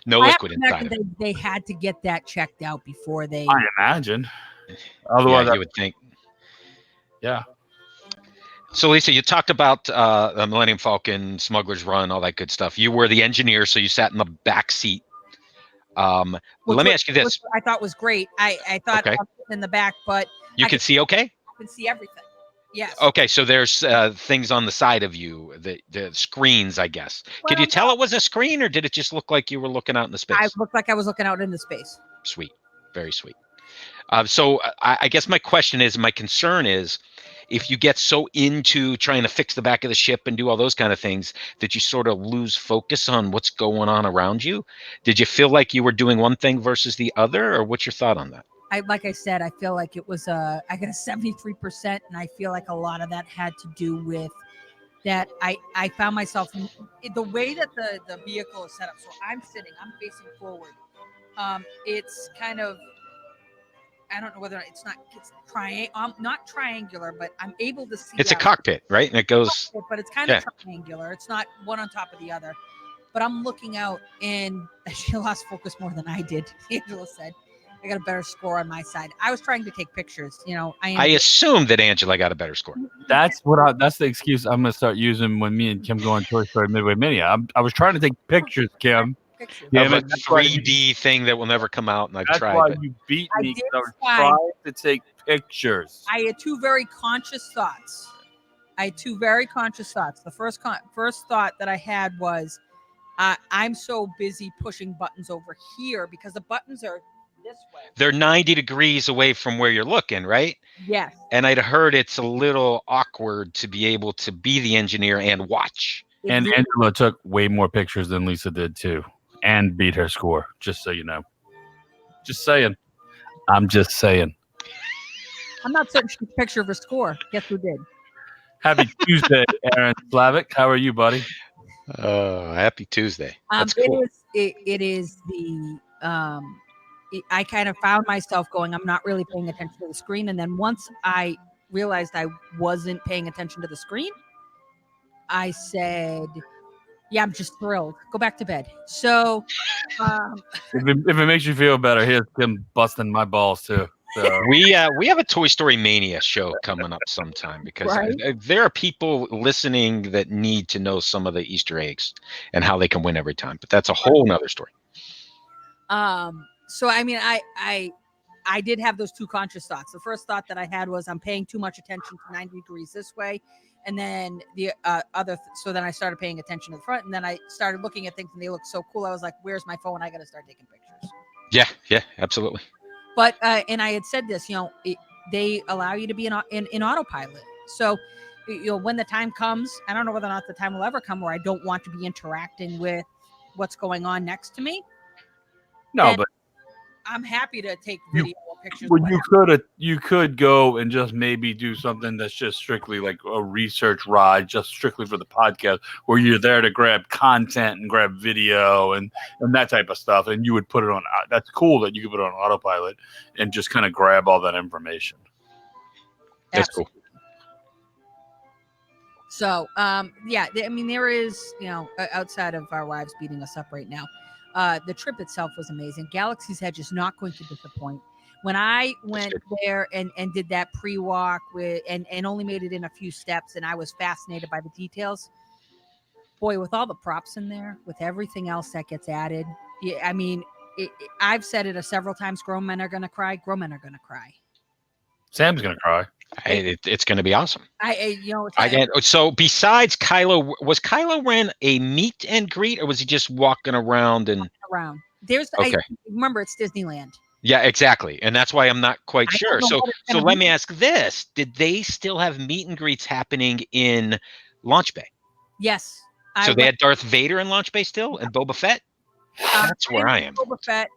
No I liquid inside of it. they had to get that checked out before they. I imagine. Otherwise, Yeah, you would think. Yeah. So, Lisa, you talked about the Millennium Falcon, Smuggler's Run, all that good stuff. You were the engineer, so you sat in the back seat. Let me ask you this. Which I thought was great. I thought I was in the back, but you could see okay? I could see everything. Yes. Okay, so there's things on the side of you, the screens, I guess. Well, Could you tell it was a screen, or did it just look like you were looking out into space? I looked like I was looking out into space. Sweet. Very sweet. So I guess my concern is, if you get so into trying to fix the back of the ship and do all those kind of things that you sort of lose focus on what's going on around you. Did you feel like you were doing one thing versus the other, or what's your thought on that? Like I said, I feel like it was I got a 73%, and I feel like a lot of that had to do with that I found myself the way that the vehicle is set up. So I'm facing forward. It's kind of, I don't know whether it's not triangular, but I'm able to see. It's a cockpit, right? And it goes. But it's kind of triangular. It's not one on top of the other. But I'm looking out, and she lost focus more than I did. Angela said, "I got a better score on my side." I was trying to take pictures. I assumed that Angela got a better score. That's the excuse I'm gonna start using when me and Kim go on Toy Story Midway Mania. I was trying to take pictures, Kim. Of a 3D thing that will never come out, and I've tried. That's why you beat me. I was trying to take pictures. I had two very conscious thoughts. The first thought that I had was, I'm so busy pushing buttons over here because the buttons are this way. They're 90 degrees away from where you're looking, right? Yes. And I'd heard it's a little awkward to be able to be the engineer and watch. And Angela took way more pictures than Lisa did too. And beat her score, just so you know. Just saying. I'm just saying. I'm not certain she took a picture of her score. Guess who did? Happy Tuesday, Aaron Slavic. How are you, buddy? Happy Tuesday. That's cool. It is the I kind of found myself going, I'm not really paying attention to the screen. And then once I realized I wasn't paying attention to the screen, I said, yeah, I'm just thrilled. Go back to bed. So, if it makes you feel better, here's Kim busting my balls too. So. We have a Toy Story Mania show coming up sometime because there are people listening that need to know some of the Easter eggs and how they can win every time. But that's a whole nother story. So I mean, I did have those two conscious thoughts. The first thought that I had was I'm paying too much attention to 90 degrees this way. And then the so then I started paying attention to the front, and then I started looking at things and they looked so cool. I was like, where's my phone? I got to start taking pictures. Yeah, absolutely. But, and I had said this, they allow you to be in autopilot. So, when the time comes, I don't know whether or not the time will ever come where I don't want to be interacting with what's going on next to me. No, but I'm happy to take video or pictures. Well, you could go and just maybe do something that's just strictly like a research ride, just strictly for the podcast, where you're there to grab content and grab video and that type of stuff, and you would put it on. That's cool that you could put it on autopilot and just kind of grab all that information. That's cool. So, yeah, I mean, there is, outside of our wives beating us up right now. The trip itself was amazing. Galaxy's Edge is not going to disappoint. When I went there and did that pre-walk and only made it in a few steps, and I was fascinated by the details, boy, with all the props in there, with everything else that gets added, I mean, I've said it several times, grown men are going to cry. Grown men are going to cry. Sam's going to cry. It's going to be awesome. So besides Kylo, was Kylo Ren a meet and greet, or was he just walking around and around? There's remember it's Disneyland. Yeah, exactly, and that's why I'm not quite sure. So let me ask this: did they still have meet and greets happening in Launch Bay? Yes. So they had Darth Vader in Launch Bay still, and Boba Fett. That's where I am. Boba Fett.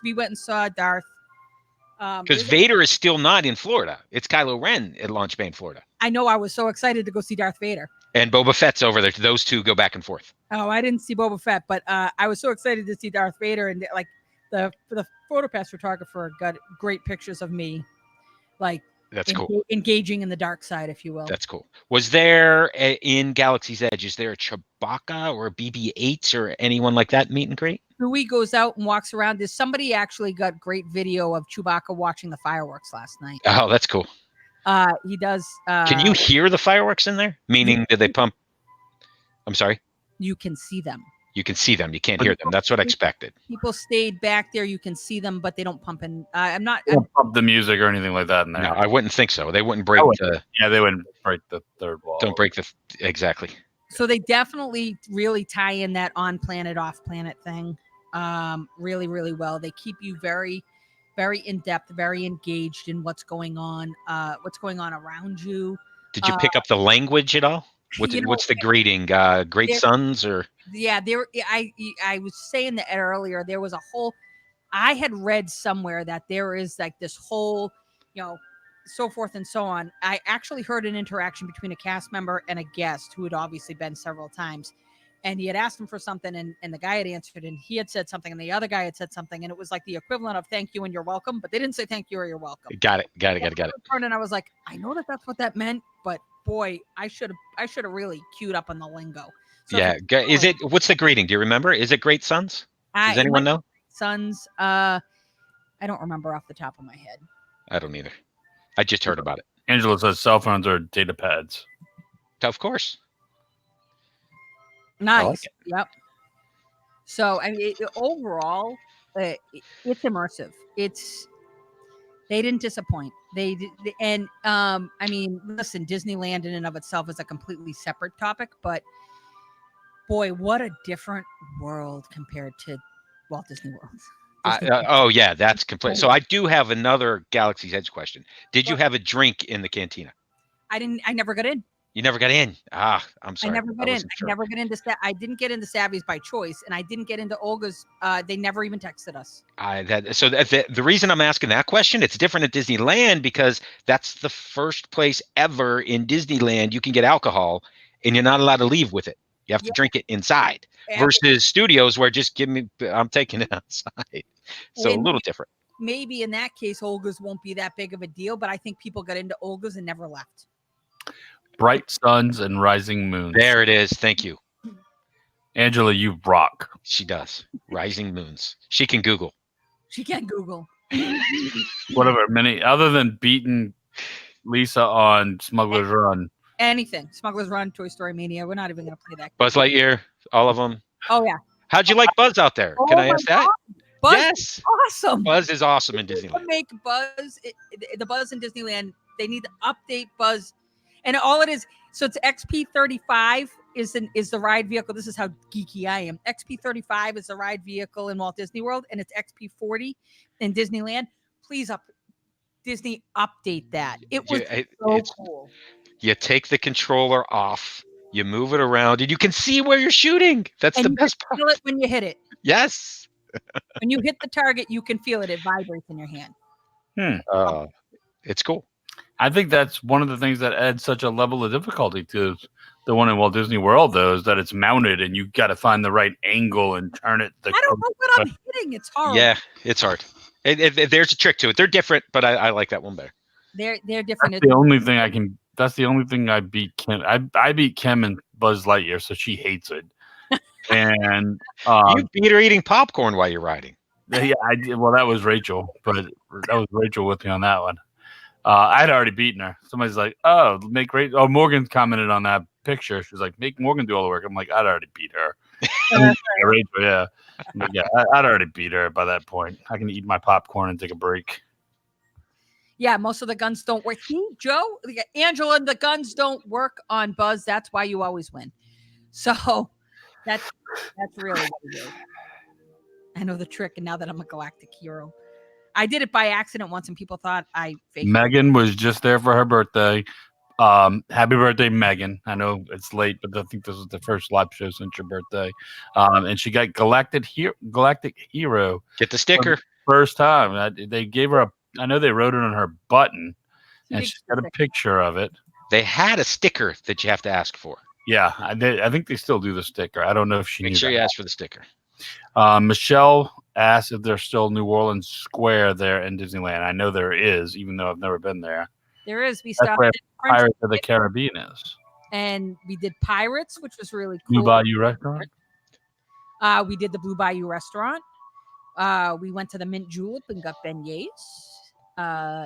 We went and saw Darth. Because there's- Vader is still not in Florida. It's Kylo Ren at Launch Bay in Florida. I know I was so excited to go see Darth Vader. And Boba Fett's over there. Those two go back and forth. Oh, I didn't see Boba Fett, but I was so excited to see Darth Vader, and like the PhotoPass photographer got great pictures of me, like That's cool. engaging in the dark side, if you will. That's cool. Was there in Galaxy's Edge, is there a Chewbacca or a BB-8 or anyone like that meet and greet? Chewie goes out and walks around. There's somebody actually got great video of Chewbacca watching the fireworks last night. Oh, that's cool. He does. Can you hear the fireworks in there? Meaning, did they pump? I'm sorry. You can see them. You can see them. You can't hear them. That's what I expected. People stayed back there. You can see them, but they don't pump in. I'm not. They don't pump the music or anything like that in there. No, I wouldn't think so. They wouldn't break the. Yeah, they wouldn't break the third wall. Don't break the. Exactly. So they definitely really tie in that on planet, off planet thing. Really, really well. They keep you very, very in depth, very engaged in what's going on around you. Did you pick up the language at all? What's the greeting? Great sons or? Yeah, I was saying that earlier. There was a whole. I had read somewhere that there is like this whole, so forth and so on. I actually heard an interaction between a cast member and a guest who had obviously been several times. And he had asked him for something, and the guy had answered, and he had said something, and the other guy had said something, and it was like the equivalent of thank you and you're welcome, but they didn't say thank you or you're welcome. Got it. And I was like, I know that's what that meant, but boy, I should have really queued up on the lingo. So yeah. Is it? What's the greeting? Do you remember? Is it great sons? Does anyone know? Sons. I don't remember off the top of my head. I don't either. I just heard about it. Angela says cell phones are data pads. Of course. Nice. Like Yep. So I mean, overall, it's immersive. They didn't disappoint. They did, and I mean, listen, Disneyland in and of itself is a completely separate topic, but boy, what a different world compared to Walt Disney World. Oh yeah, that's complete. So I do have another Galaxy's Edge question. Did you have a drink in the cantina? I never got in. You never got in. I'm sorry. I never got in. Sure. I never got into. I didn't get into Savvy's by choice, and I didn't get into Olga's. They never even texted us. The reason I'm asking that question, it's different at Disneyland because that's the first place ever in Disneyland you can get alcohol, and you're not allowed to leave with it. You have to drink it inside. Versus studios where just I'm taking it outside. So a little different. Maybe in that case, Olga's won't be that big of a deal, but I think people got into Olga's and never left. Bright suns and rising moons. There it is. Thank you. Angela, you rock. She does. Rising moons. She can Google. She can Google. Whatever. Other than beating Lisa on Smuggler's Run. Anything. Smuggler's Run, Toy Story Mania. We're not even going to play that. Buzz Lightyear, all of them. Oh, yeah. How'd you like Buzz out there? Can I ask that? Buzz yes. is awesome. Buzz is awesome in Disneyland. To make Buzz, the Buzz in Disneyland, they need to update Buzz. And all it is, so it's XP35 is the ride vehicle. This is how geeky I am. XP35 is the ride vehicle in Walt Disney World, and it's XP40 in Disneyland. Please Disney update that. It was so cool. You take the controller off, you move it around, and you can see where you're shooting. That's the best part. Feel it when you hit it. Yes. When you hit the target, you can feel it. It vibrates in your hand. It's cool. I think that's one of the things that adds such a level of difficulty to the one in Walt Disney World, though, is that it's mounted and you got to find the right angle and turn it. I don't know what I'm hitting. It's hard. Yeah, it's hard. There's a trick to it. They're different, but I like that one better. They're different. That's the only thing I can. That's the only thing I beat Kim. I beat Kim in Buzz Lightyear, so she hates it. And you beat her eating popcorn while you're riding. Yeah, I did. Well, that was Rachel, but that was Rachel with me on that one. I'd already beaten her. Somebody's like, "Oh, make Rachel." Oh, Morgan commented on that picture. She was like, "Make Morgan do all the work." I'm like, "I'd already beat her." Rachel, yeah, but yeah, I'd already beat her by that point. I can eat my popcorn and take a break. Yeah, most of the guns don't work. See, Joe, Angela, the guns don't work on Buzz. That's why you always win. So that's really what it is. I know the trick, and now that I'm a galactic hero. I did it by accident once, and people thought I faked Megan was just there for her birthday. Happy birthday, Megan. I know it's late, but I think this was the first live show since your birthday. And she got Galactic Hero. Get the sticker. First time. They gave her I know they wrote it on her button, Too and big she's for got a stick. picture of it. They had a sticker that you have to ask for. Yeah, I think they still do the sticker. I don't know if she Make knew sure that. you ask for the sticker. Michelle asked if there's still New Orleans Square there in Disneyland. I know there is, even though I've never been there. There is. We That's stopped where at French Pirates of the Caribbean is. and we did Pirates, which was really Blue cool. Bayou Restaurant. We did the Blue Bayou restaurant. We went to the Mint Julep and got beignets.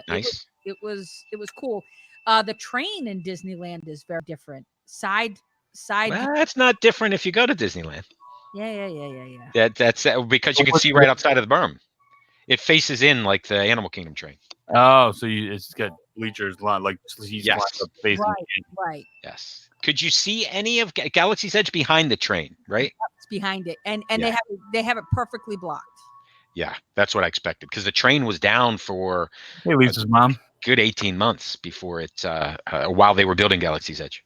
Nice. It was cool. The train in Disneyland is very different. Side. Well, that's not different if you go to Disneyland. Yeah. That's because you can see right outside of the berm. It faces in like the Animal Kingdom train. Oh, so it's got bleachers lined like he's Yes. lined up facing. Right. Yes. Could you see any of Galaxy's Edge behind the train? Right. It's behind it, and Yeah. they have it perfectly blocked. Yeah, that's what I expected because the train was down for Hey, Lisa's mom. good 18 months before it while they were building Galaxy's Edge.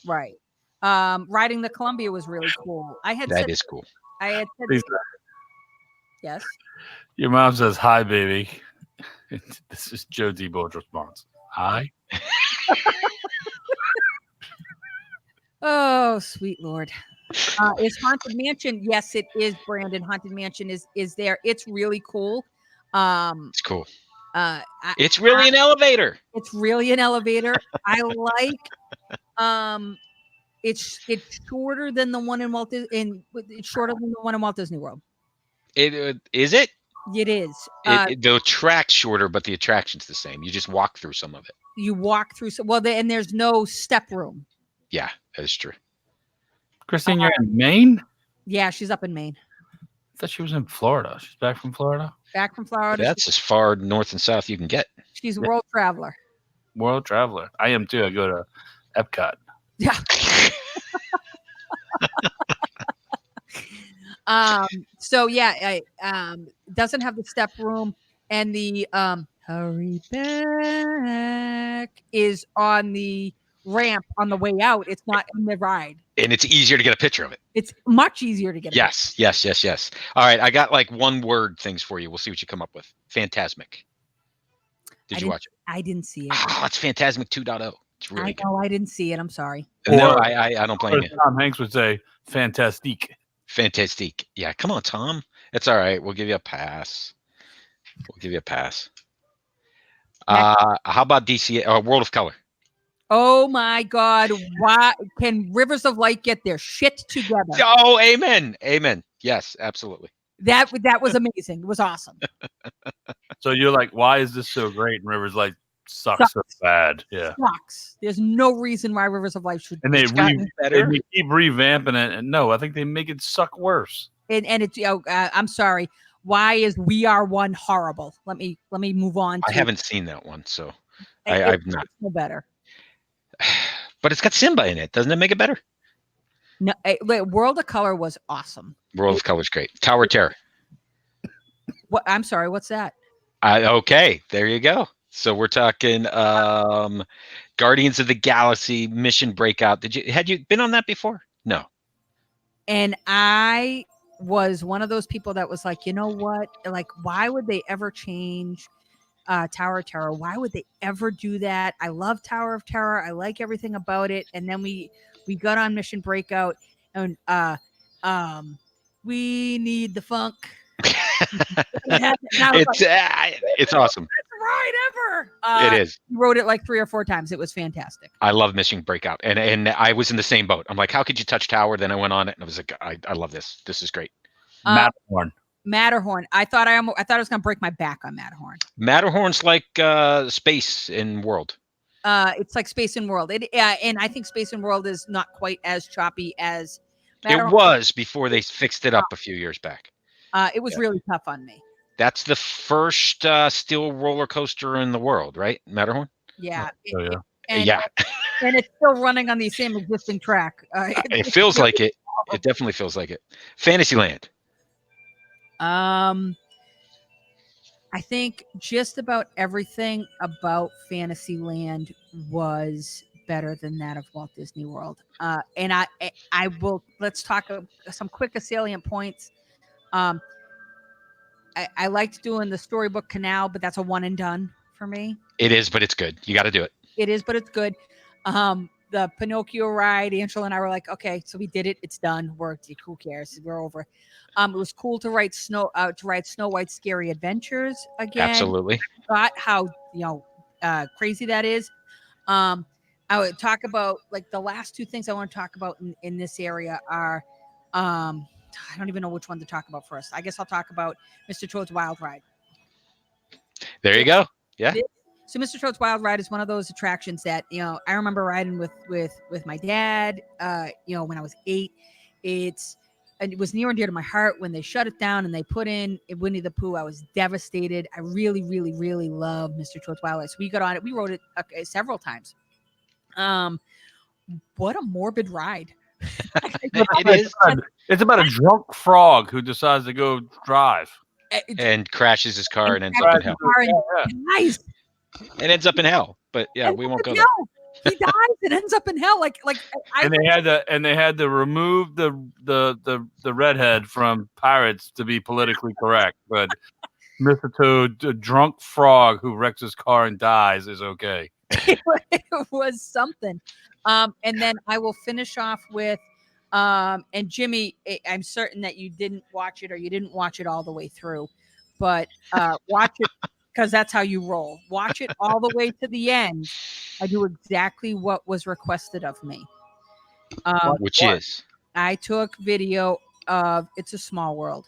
Right. Riding the Columbia was really cool. That is cool. I had said Lisa, yes. your mom says hi, baby. This is Joe Debo's response. Hi. Oh, sweet Lord. Is Haunted Mansion? Yes, it is. Brandon, Haunted Mansion is there. It's really cool. It's cool. I- It's really an elevator. It's really an elevator. I like. It's shorter than the one in it's shorter than the one in Walt Disney World. Is it? It is. The track's shorter, but the attraction's the same. You just walk through some of it. You walk through and there's no step room. Yeah, that is true. Christine, you're in Maine? Yeah, she's up in Maine. I thought she was in Florida. She's back from Florida? Back from Florida. That's as far north and south you can get. She's a world traveler. World traveler. I am too. I go to Epcot. Yeah. So yeah, doesn't have the step room, and the hurry back is on the ramp on the way out. It's not in the ride. And it's easier to get a picture of it. It's much easier to get. Yes. All right, I got like one word things for you. We'll see what you come up with. Phantasmic. Did you watch it? I didn't see it. Oh, it's Phantasmic 2.0. It's really I know I didn't see it. I'm sorry. good. No, Or- I don't blame you. Tom Hanks would say, fantastique. Fantastic. Yeah, come on, Tom. It's all right. We'll give you a pass. How about DC World of Color? Oh my God! Why can Rivers of Light get their shit together? Oh, amen. Yes, absolutely. That was amazing. It was awesome. So you're like, why is this so great? And Rivers like sucks so bad. Yeah. Sucks. There's no reason why Rivers of Light should. And they, It's gotten better. they keep revamping it. And no, I think they make it suck worse. And it's I'm sorry. Why is We Are One horrible? Let me move on. I haven't seen that one, so It- I've not. it's no better. But it's got Simba in it. Doesn't it make it better? No, World of Color was awesome. World of Color's great. Tower of Terror. What? I'm sorry. What's that? Okay, there you go. So we're talking Guardians of the Galaxy Mission Breakout. Had you been on that before? No. And I was one of those people that was like, you know what? Like, why would they ever change Tower of Terror? Why would they ever do that? I love Tower of Terror. I like everything about it. And then we got on Mission Breakout, and we need the funk. It's awesome. Best ride ever. It is. We rode it like 3 or 4 times. It was fantastic. I love Mission Breakout, and I was in the same boat. I'm like, how could you touch Tower? Then I went on it, and I was like, I love this. This is great. Matterhorn. Matterhorn. I thought I was gonna break my back on Matterhorn. Matterhorn's like space in World. It's like Space and World. And I think Space and World is not quite as choppy as Matterhorn. It was before they fixed it up a few years back. It was really tough on me. That's the first steel roller coaster in the world, right? Matterhorn. Yeah. Oh, yeah. And, Yeah. And it's still running on the same existing track. It feels like it. It definitely feels like it. Fantasyland. I think just about everything about Fantasyland was better than that of Walt Disney World. And I will, let's talk some quick salient points. I liked doing the Storybook Canal, but that's a one and done for me. It is, but it's good. You got to do it. It is, but it's good. The Pinocchio ride, Angela and I were like, okay, so we did it. It's done. Worked. Who cares? We're over. It was cool to write Snow White's Scary Adventures again. Absolutely. Got how crazy that is. I would talk about like the last two things I want to talk about in this area are I don't even know which one to talk about first. I guess I'll talk about Mr. Toad's Wild Ride. There you go. Yeah. So Mr. Toad's Wild Ride is one of those attractions that, I remember riding with my dad, when I was 8. And it was near and dear to my heart when they shut it down and they put in Winnie the Pooh. I was devastated. I really, really, really love Mr. Toad's Wild Ride. So we got on it. We rode it several times. What a morbid ride. It is. It's about a drunk frog who decides to go drive And crashes his car and ends up in hell. Nice. It ends up in hell. But yeah, we won't go there. He dies and ends up in hell. And they had to remove the redhead from Pirates to be politically correct. But Mr. Toad, a drunk frog who wrecks his car and dies, is okay. It was something. And then I will finish off with and Jimmy, I'm certain that you didn't watch it or you didn't watch it all the way through, but watch it because that's how you roll. Watch it all the way to the end. I do exactly what was requested of me. Which is? I took video of It's a Small World,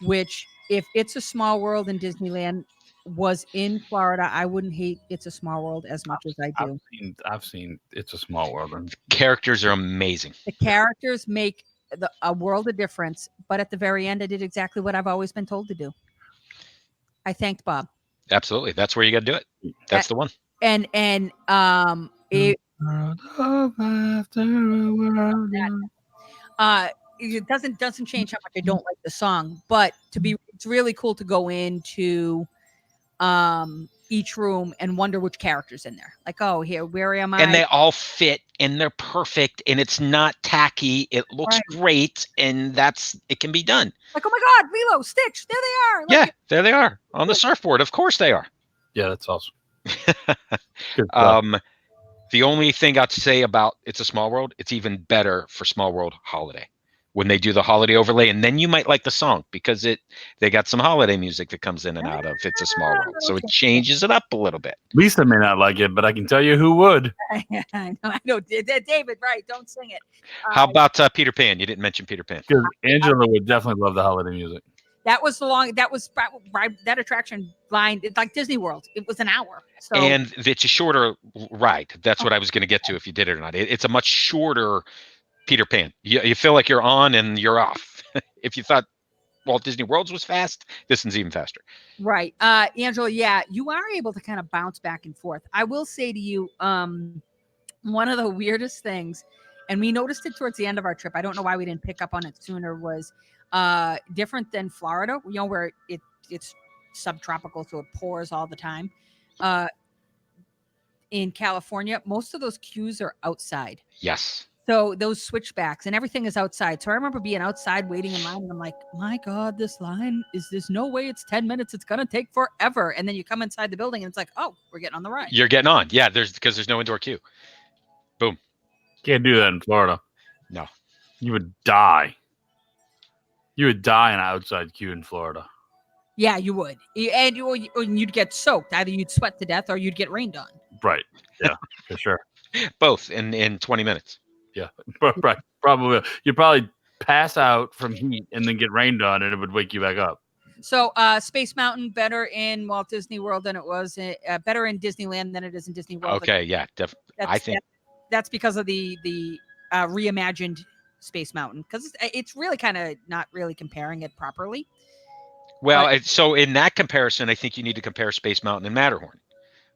which if It's a Small World in Disneyland was in Florida, I wouldn't hate It's a Small World as much as I do. I've seen It's a Small World. And Characters are amazing. The characters make a world of difference, but at the very end, I did exactly what I've always been told to do. I thanked Bob. Absolutely. That's where you got to do it. That's the one. And it doesn't change how much I don't like the song, but it's really cool to go into each room and wonder which character's in there. Like, oh, here, where am I? And they all fit and they're perfect and it's not tacky. It looks great and it can be done. Like, oh my God, Lilo, Stitch, there they are. Yeah, there they are on the surfboard. Of course they are. Yeah, that's awesome. The only thing I'd say about It's a Small World, it's even better for Small World Holiday when they do the holiday overlay, and then you might like the song because they got some holiday music that comes in and out of It's a Small World, so it changes it up a little bit. Lisa may not like it, but I can tell you who would. I know, David, right? Don't sing it. How about Peter Pan? You didn't mention Peter Pan. Because Angela would definitely love the holiday music. That attraction line. It's like Disney World. It was an hour. So. And it's a shorter ride. That's what I was going to get to if you did it or not. It's a much shorter Peter Pan. You feel like you're on and you're off. If you thought Walt Disney World was fast, this one's even faster. Right. Angela, yeah, you are able to kind of bounce back and forth. I will say to you, one of the weirdest things, and we noticed it towards the end of our trip, I don't know why we didn't pick up on it sooner, was different than Florida, where it's subtropical, so it pours all the time. In California, most of those queues are outside. Yes. So those switchbacks and everything is outside. So I remember being outside waiting in line and I'm like, my God, this line there's no way it's 10 minutes. It's going to take forever. And then you come inside the building and it's like, oh, we're getting on the ride. You're getting on. Yeah. Because there's no indoor queue. Boom. Can't do that in Florida. No. You would die. You would die in an outside queue in Florida. Yeah, you would. And you'd get soaked. Either you'd sweat to death or you'd get rained on. Right. Yeah, for sure. Both in 20 minutes. Yeah, right. Probably. You'd probably pass out from heat and then get rained on and it would wake you back up. So Space Mountain, better in Walt Disney World than it was, better in Disneyland than it is in Disney World. Okay, yeah, definitely. I think that's because of the reimagined Space Mountain, because it's really kind of not really comparing it properly. Well, so in that comparison, I think you need to compare Space Mountain and Matterhorn,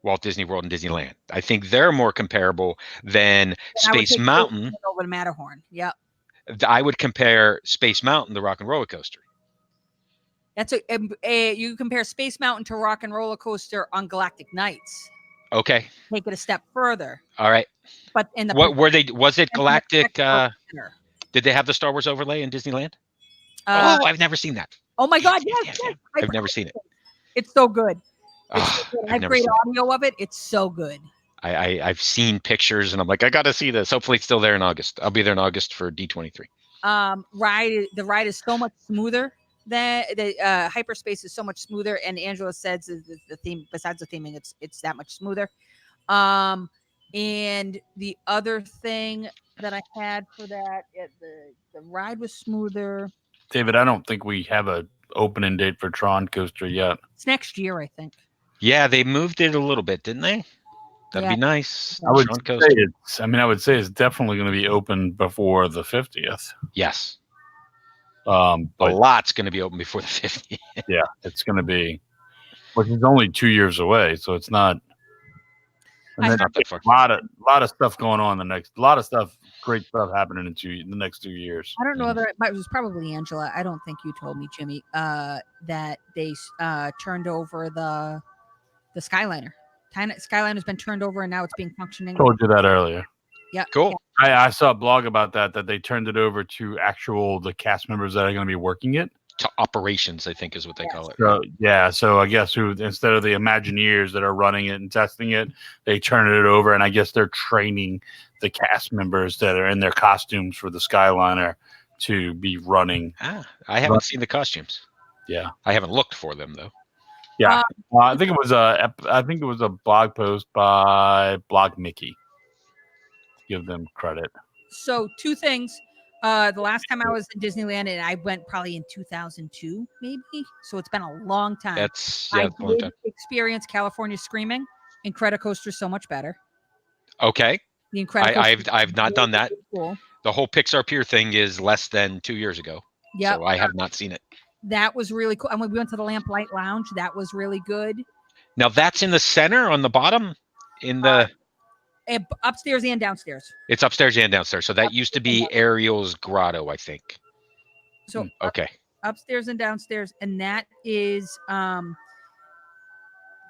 Walt Disney World and Disneyland. I think they're more comparable than Space Mountain over to Matterhorn. Yep. I would compare Space Mountain to Rock and Roller Coaster. That's you compare Space Mountain to Rock and Roller Coaster on Galactic Nights. Okay. Take it a step further. All right. But in the was it Galactic? Did they have the Star Wars overlay in Disneyland? I've never seen that. Oh my God! Damn, Yes, damn, yes. damn. I've never seen it. It's so good. It's so Ah, good. I I've have never great seen it. audio of it. It's so good. I've seen pictures and I'm like, I got to see this. Hopefully, it's still there in August. I'll be there in August for D23. The ride is so much smoother. The hyperspace is so much smoother, and Angela says the theme. Besides the theming, it's that much smoother. And the other thing that I had for that, the ride was smoother. David, I don't think we have a opening date for Tron Coaster yet. It's next year, I think. Yeah, they moved it a little bit, didn't they? That'd Yeah. be nice. I would Tron say Coaster. it's. I mean, I would say it's definitely going to be open before the 50th. Yes. But A lot's going to be open before the 50th. yeah, it's going to be, which is only 2 years away, so it's not. And then Not that far. a lot of stuff going on a lot of stuff, great stuff happening in the next 2 years. I don't know whether it was probably Angela. I don't think you told me, Jimmy, that they turned over the Skyliner. Skyliner's been turned over and now it's being functioning. Told you that earlier. Yeah. Cool. I saw a blog about that they turned it over to the cast members that are going to be working it. To operations, I think is what they call it. So yeah, so I guess instead of the Imagineers that are running it and testing it, they turn it over, and I guess they're training the cast members that are in their costumes for the Skyliner to be running. I haven't seen the costumes. Yeah, I haven't looked for them though. yeah. I think it was a blog post by Blog Mickey. Give them credit. So 2 things. The last time I was in Disneyland, and I went probably in 2002, maybe. So it's been a long time. That's I a long did time. experience California Screaming. Incredicoaster is so much better. Okay. The Incredicoaster. I've not done that. Cool. The whole Pixar Pier thing is less than 2 years ago. Yeah. So I have not seen it. That was really cool. And when we went to the Lamplight Lounge, that was really good. Now that's in the center on the bottom in the Upstairs and downstairs. it's upstairs and downstairs. So that used to be Ariel's grotto, I think. So Okay. Upstairs and downstairs, and that is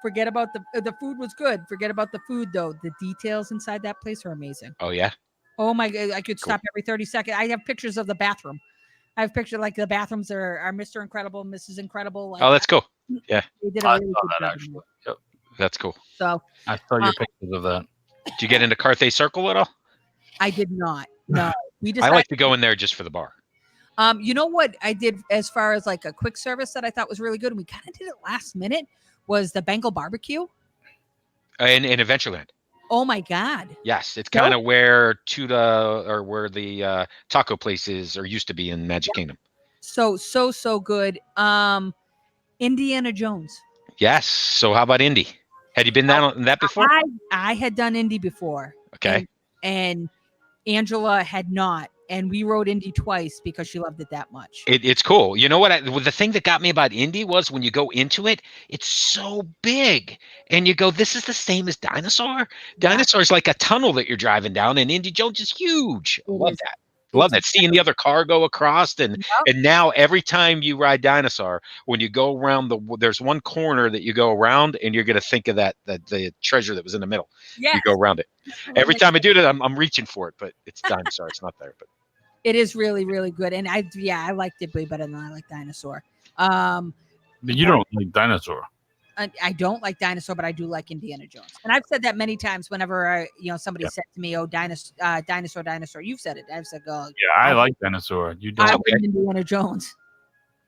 forget about the food was good. Forget about the food though. The details inside that place are amazing. Oh yeah. Oh my God, I could stop every 30 seconds. I have pictures of the bathroom. I have pictures like the bathrooms are Mr. Incredible, Mrs. Incredible. Like, Oh, that's cool. they did a I really saw good that job. actually. Yep. That's cool. So I saw your pictures of that. Did you get into Carthay Circle at all? I did not. No, we I decided. like to go in there just for the bar. You know what I did as far as like a quick service that I thought was really good, and we kind of did it last minute, was the Bengal barbecue. In Adventureland. Oh my God. Yes, it's kind of where Tuda or where the taco place is or used to be in Magic Kingdom. So good. Indiana Jones. Yes. So how about Indy? Had you been on that before? I had done Indy before. Okay. And Angela had not. And we rode Indy twice because she loved it that much. It's cool. You know what? The thing that got me about Indy was when you go into it, it's so big. And you go, this is the same as Dinosaur. Dinosaur's like a tunnel that you're driving down, and Indy Jones is huge. I love that. Love that. Seeing the other car go across. And now every time you ride Dinosaur, when you go around there's one corner that you go around and you're going to think of the treasure that was in the middle. Yes. You go around it. Every time I do that, I'm reaching for it, but it's Dinosaur. It's not there, but it is really, really good. And I liked it way better than I like Dinosaur. But you don't like Dinosaur. I don't like Dinosaur, but I do like Indiana Jones. And I've said that many times whenever somebody said to me, "Oh, Dinosaur." You've said it. I've said, "Oh, yeah, I like Dinosaur. You don't. I like Indiana Jones."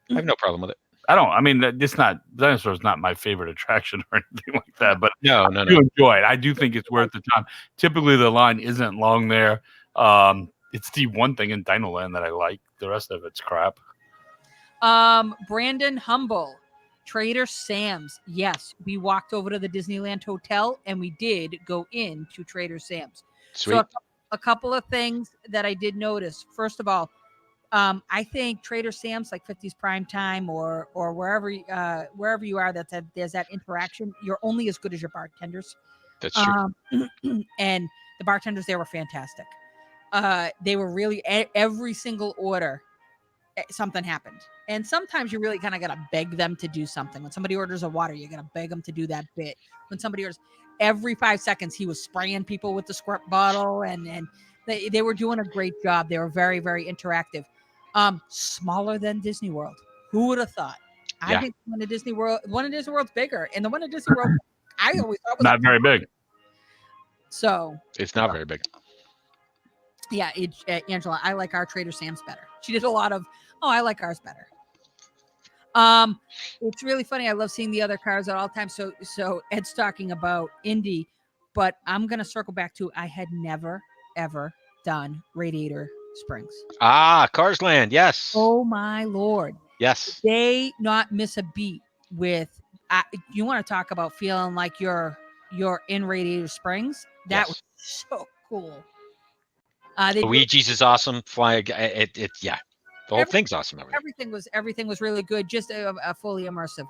I have no problem with it. I don't. I mean, it's not Dinosaur is not my favorite attraction or anything like that. But No. I do enjoy it. I do think it's worth the time. Typically, the line isn't long there. It's the one thing in Dinoland that I like. The rest of it's crap. Brandon Humble. Trader Sam's. Yes, we walked over to the Disneyland Hotel and we did go into Trader Sam's. Sweet. So a couple of things that I did notice. First of all, I think Trader Sam's, like 50s Prime Time or wherever you are, there's that interaction. You're only as good as your bartenders. That's true. And the bartenders there were fantastic. They were really every single order. Something happened. And sometimes you really kind of got to beg them to do something. When somebody orders a water, you got to beg them to do that bit. When somebody orders, every 5 seconds, he was spraying people with the squirt bottle, and they were doing a great job. They were very, very interactive. Smaller than Disney World. Who would have thought? I Yeah. think one of Disney World's bigger, and the one in Disney World, I always thought was Not very big. so. It's not very big. Yeah, Angela, I like our Trader Sam's better. She did a lot of, I like ours better. It's really funny. I love seeing the other cars at all times. So Ed's talking about Indy, but I'm gonna circle back to I had never ever done Radiator Springs. Cars Land. Yes. Oh my Lord. Yes. They not miss a beat with you want to talk about feeling like you're in Radiator Springs. That was so cool. Luigi's is awesome. Flying yeah. The whole thing's awesome. Everything was really good. Just a fully immersive.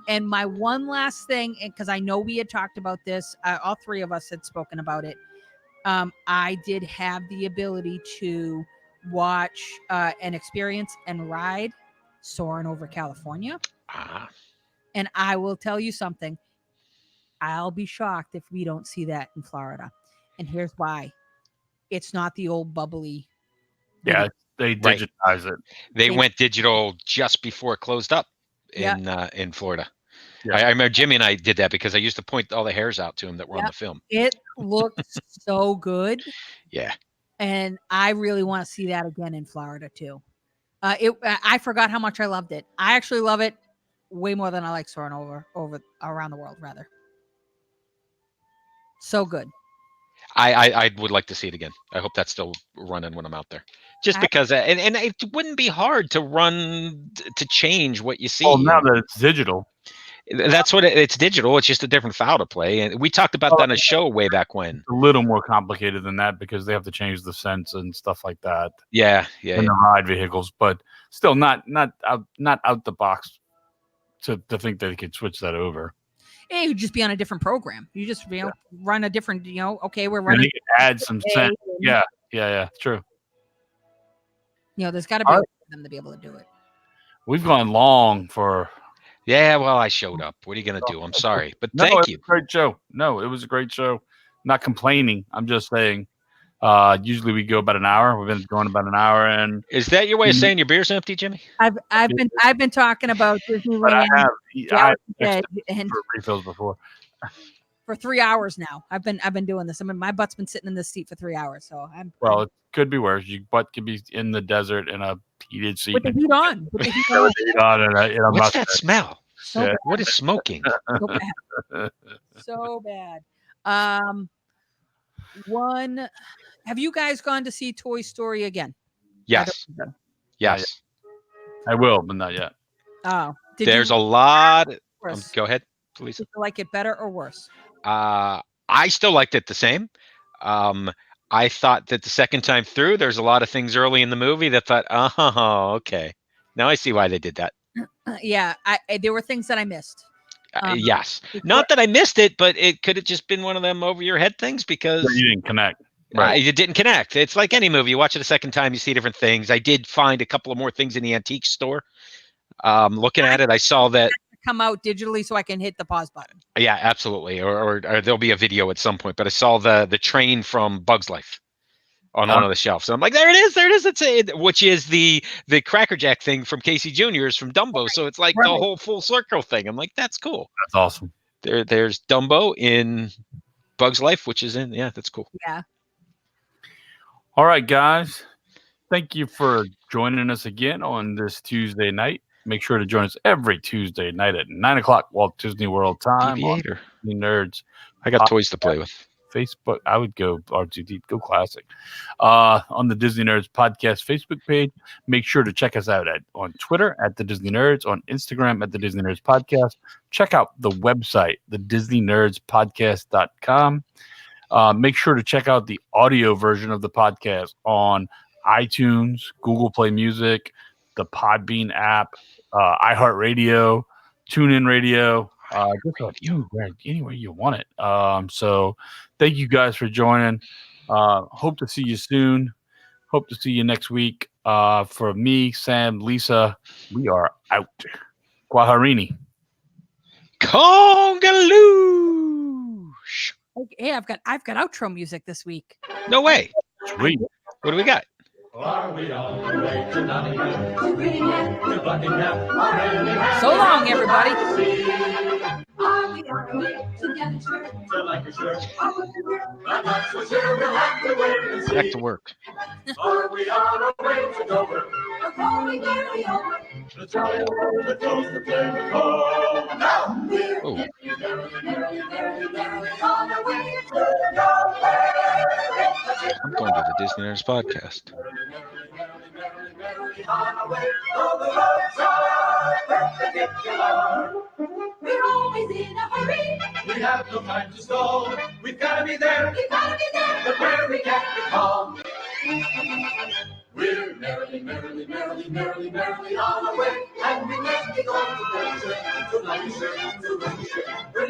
And my one last thing, because I know we had talked about this, all three of us had spoken about it. I did have the ability to watch and experience and ride Soarin' over California. And I will tell you something. I'll be shocked if we don't see that in Florida. And here's why. It's not the old bubbly. Yeah, they digitize it. They went digital just before it closed up in Florida. Yeah. I remember Jimmy and I did that because I used to point all the hairs out to him that were on the film. It looked so good. Yeah. And I really want to see that again in Florida too. I forgot how much I loved it. I actually love it way more than I like Soarin' over around the world, rather. So good. I would like to see it again. I hope that's still running when I'm out there. Just because, and it wouldn't be hard to change what you see. Well, now that it's digital. That's what it's digital. It's just a different file to play. And we talked about that on a show way back when. It's a little more complicated than that because they have to change the sense and stuff like that. Yeah. In the ride vehicles, but still not out the box to think that they could switch that over. Yeah, you'd just be on a different program. You just run a different, okay, we're running. And you can add some sense. Yeah, true. There's got to be a way for them to be able to do it. We've gone long for. Yeah, well, I showed up. What are you going to do? I'm sorry, but thank you. It was a great show. No, it was a great show. Not complaining. I'm just saying. Usually we go about an hour. We've been going about an hour, and is that your way of saying your beer's empty, Jimmy? I've been talking about Disneyland. I have for refills before. For 3 hours now. I've been doing this. My butt's been sitting in this seat for 3 hours. So it could be worse. Your butt could be in the desert in a heated seat with the heat on. What's that smell? What is smoking? So bad. Have you guys gone to see Toy Story again? Yes. Yes. I will, but not yet. Oh. There's a lot. Go ahead, please. Did you like it better or worse? I still liked it the same. I thought that the second time through, there's a lot of things early in the movie that thought, okay. Now I see why they did that. Yeah. There were things that I missed. Yes. Not that I missed it, but it could have just been one of them over your head things because you didn't connect. Right. It didn't connect. It's like any movie. You watch it a second time, you see different things. I did find a couple of more things in the antique store. Looking at it, I saw that come out digitally so I can hit the pause button. Yeah, absolutely. Or there'll be a video at some point. But I saw the train from Bug's Life on one of the shelves. So I'm like, there it is. It's which is the Cracker Jack thing from Casey Jr.'s from Dumbo. So it's like the whole full circle thing. I'm like, that's cool. That's awesome. There's Dumbo in Bug's Life, which is that's cool. Yeah. All right, guys. Thank you for joining us again on this Tuesday night. Make sure to join us every Tuesday night at 9:00 Walt Disney World time. Deviator. Nerds. I got toys to play with. Facebook. I would go R2D, go classic. On the Disney Nerds podcast Facebook page. Make sure to check us out on Twitter at the Disney Nerds, on Instagram at the Disney Nerds Podcast. Check out the website, the DisneyNerdsPodcast.com. Make sure to check out the audio version of the podcast on iTunes, Google Play Music, the Podbean app, iHeartRadio, TuneIn Radio, just about anywhere you want it. So thank you guys for joining. Hope to see you soon. Hope to see you next week. For me, Sam, Lisa, we are out. Guaharini. Congaloosh. Hey, I've got outro music this week. No way. Sweet. What do we got? Are we on the way to Nottingham, to Birmingham, to Buckingham, or Birmingham? So long, everybody. Are we on the way to Devonshire, to Lancashire? I'm not so sure, we'll have to wait and see. Back to work. Are we on our way to Dover? Or going nearly over? The jolly road that goes to Plymouth home. Now we're Oh. merrily on our way to Dover. I'm going to the Disney Nerds podcast. Merrily on our way, though the roads are perpendicular. We're always in a hurry. We have no time to stall. We've got to be there. We've got to be there. But where we can't be calm. We're merrily on our way. And we must be going to Devonshire, to Lancashire, to Lancashire. We're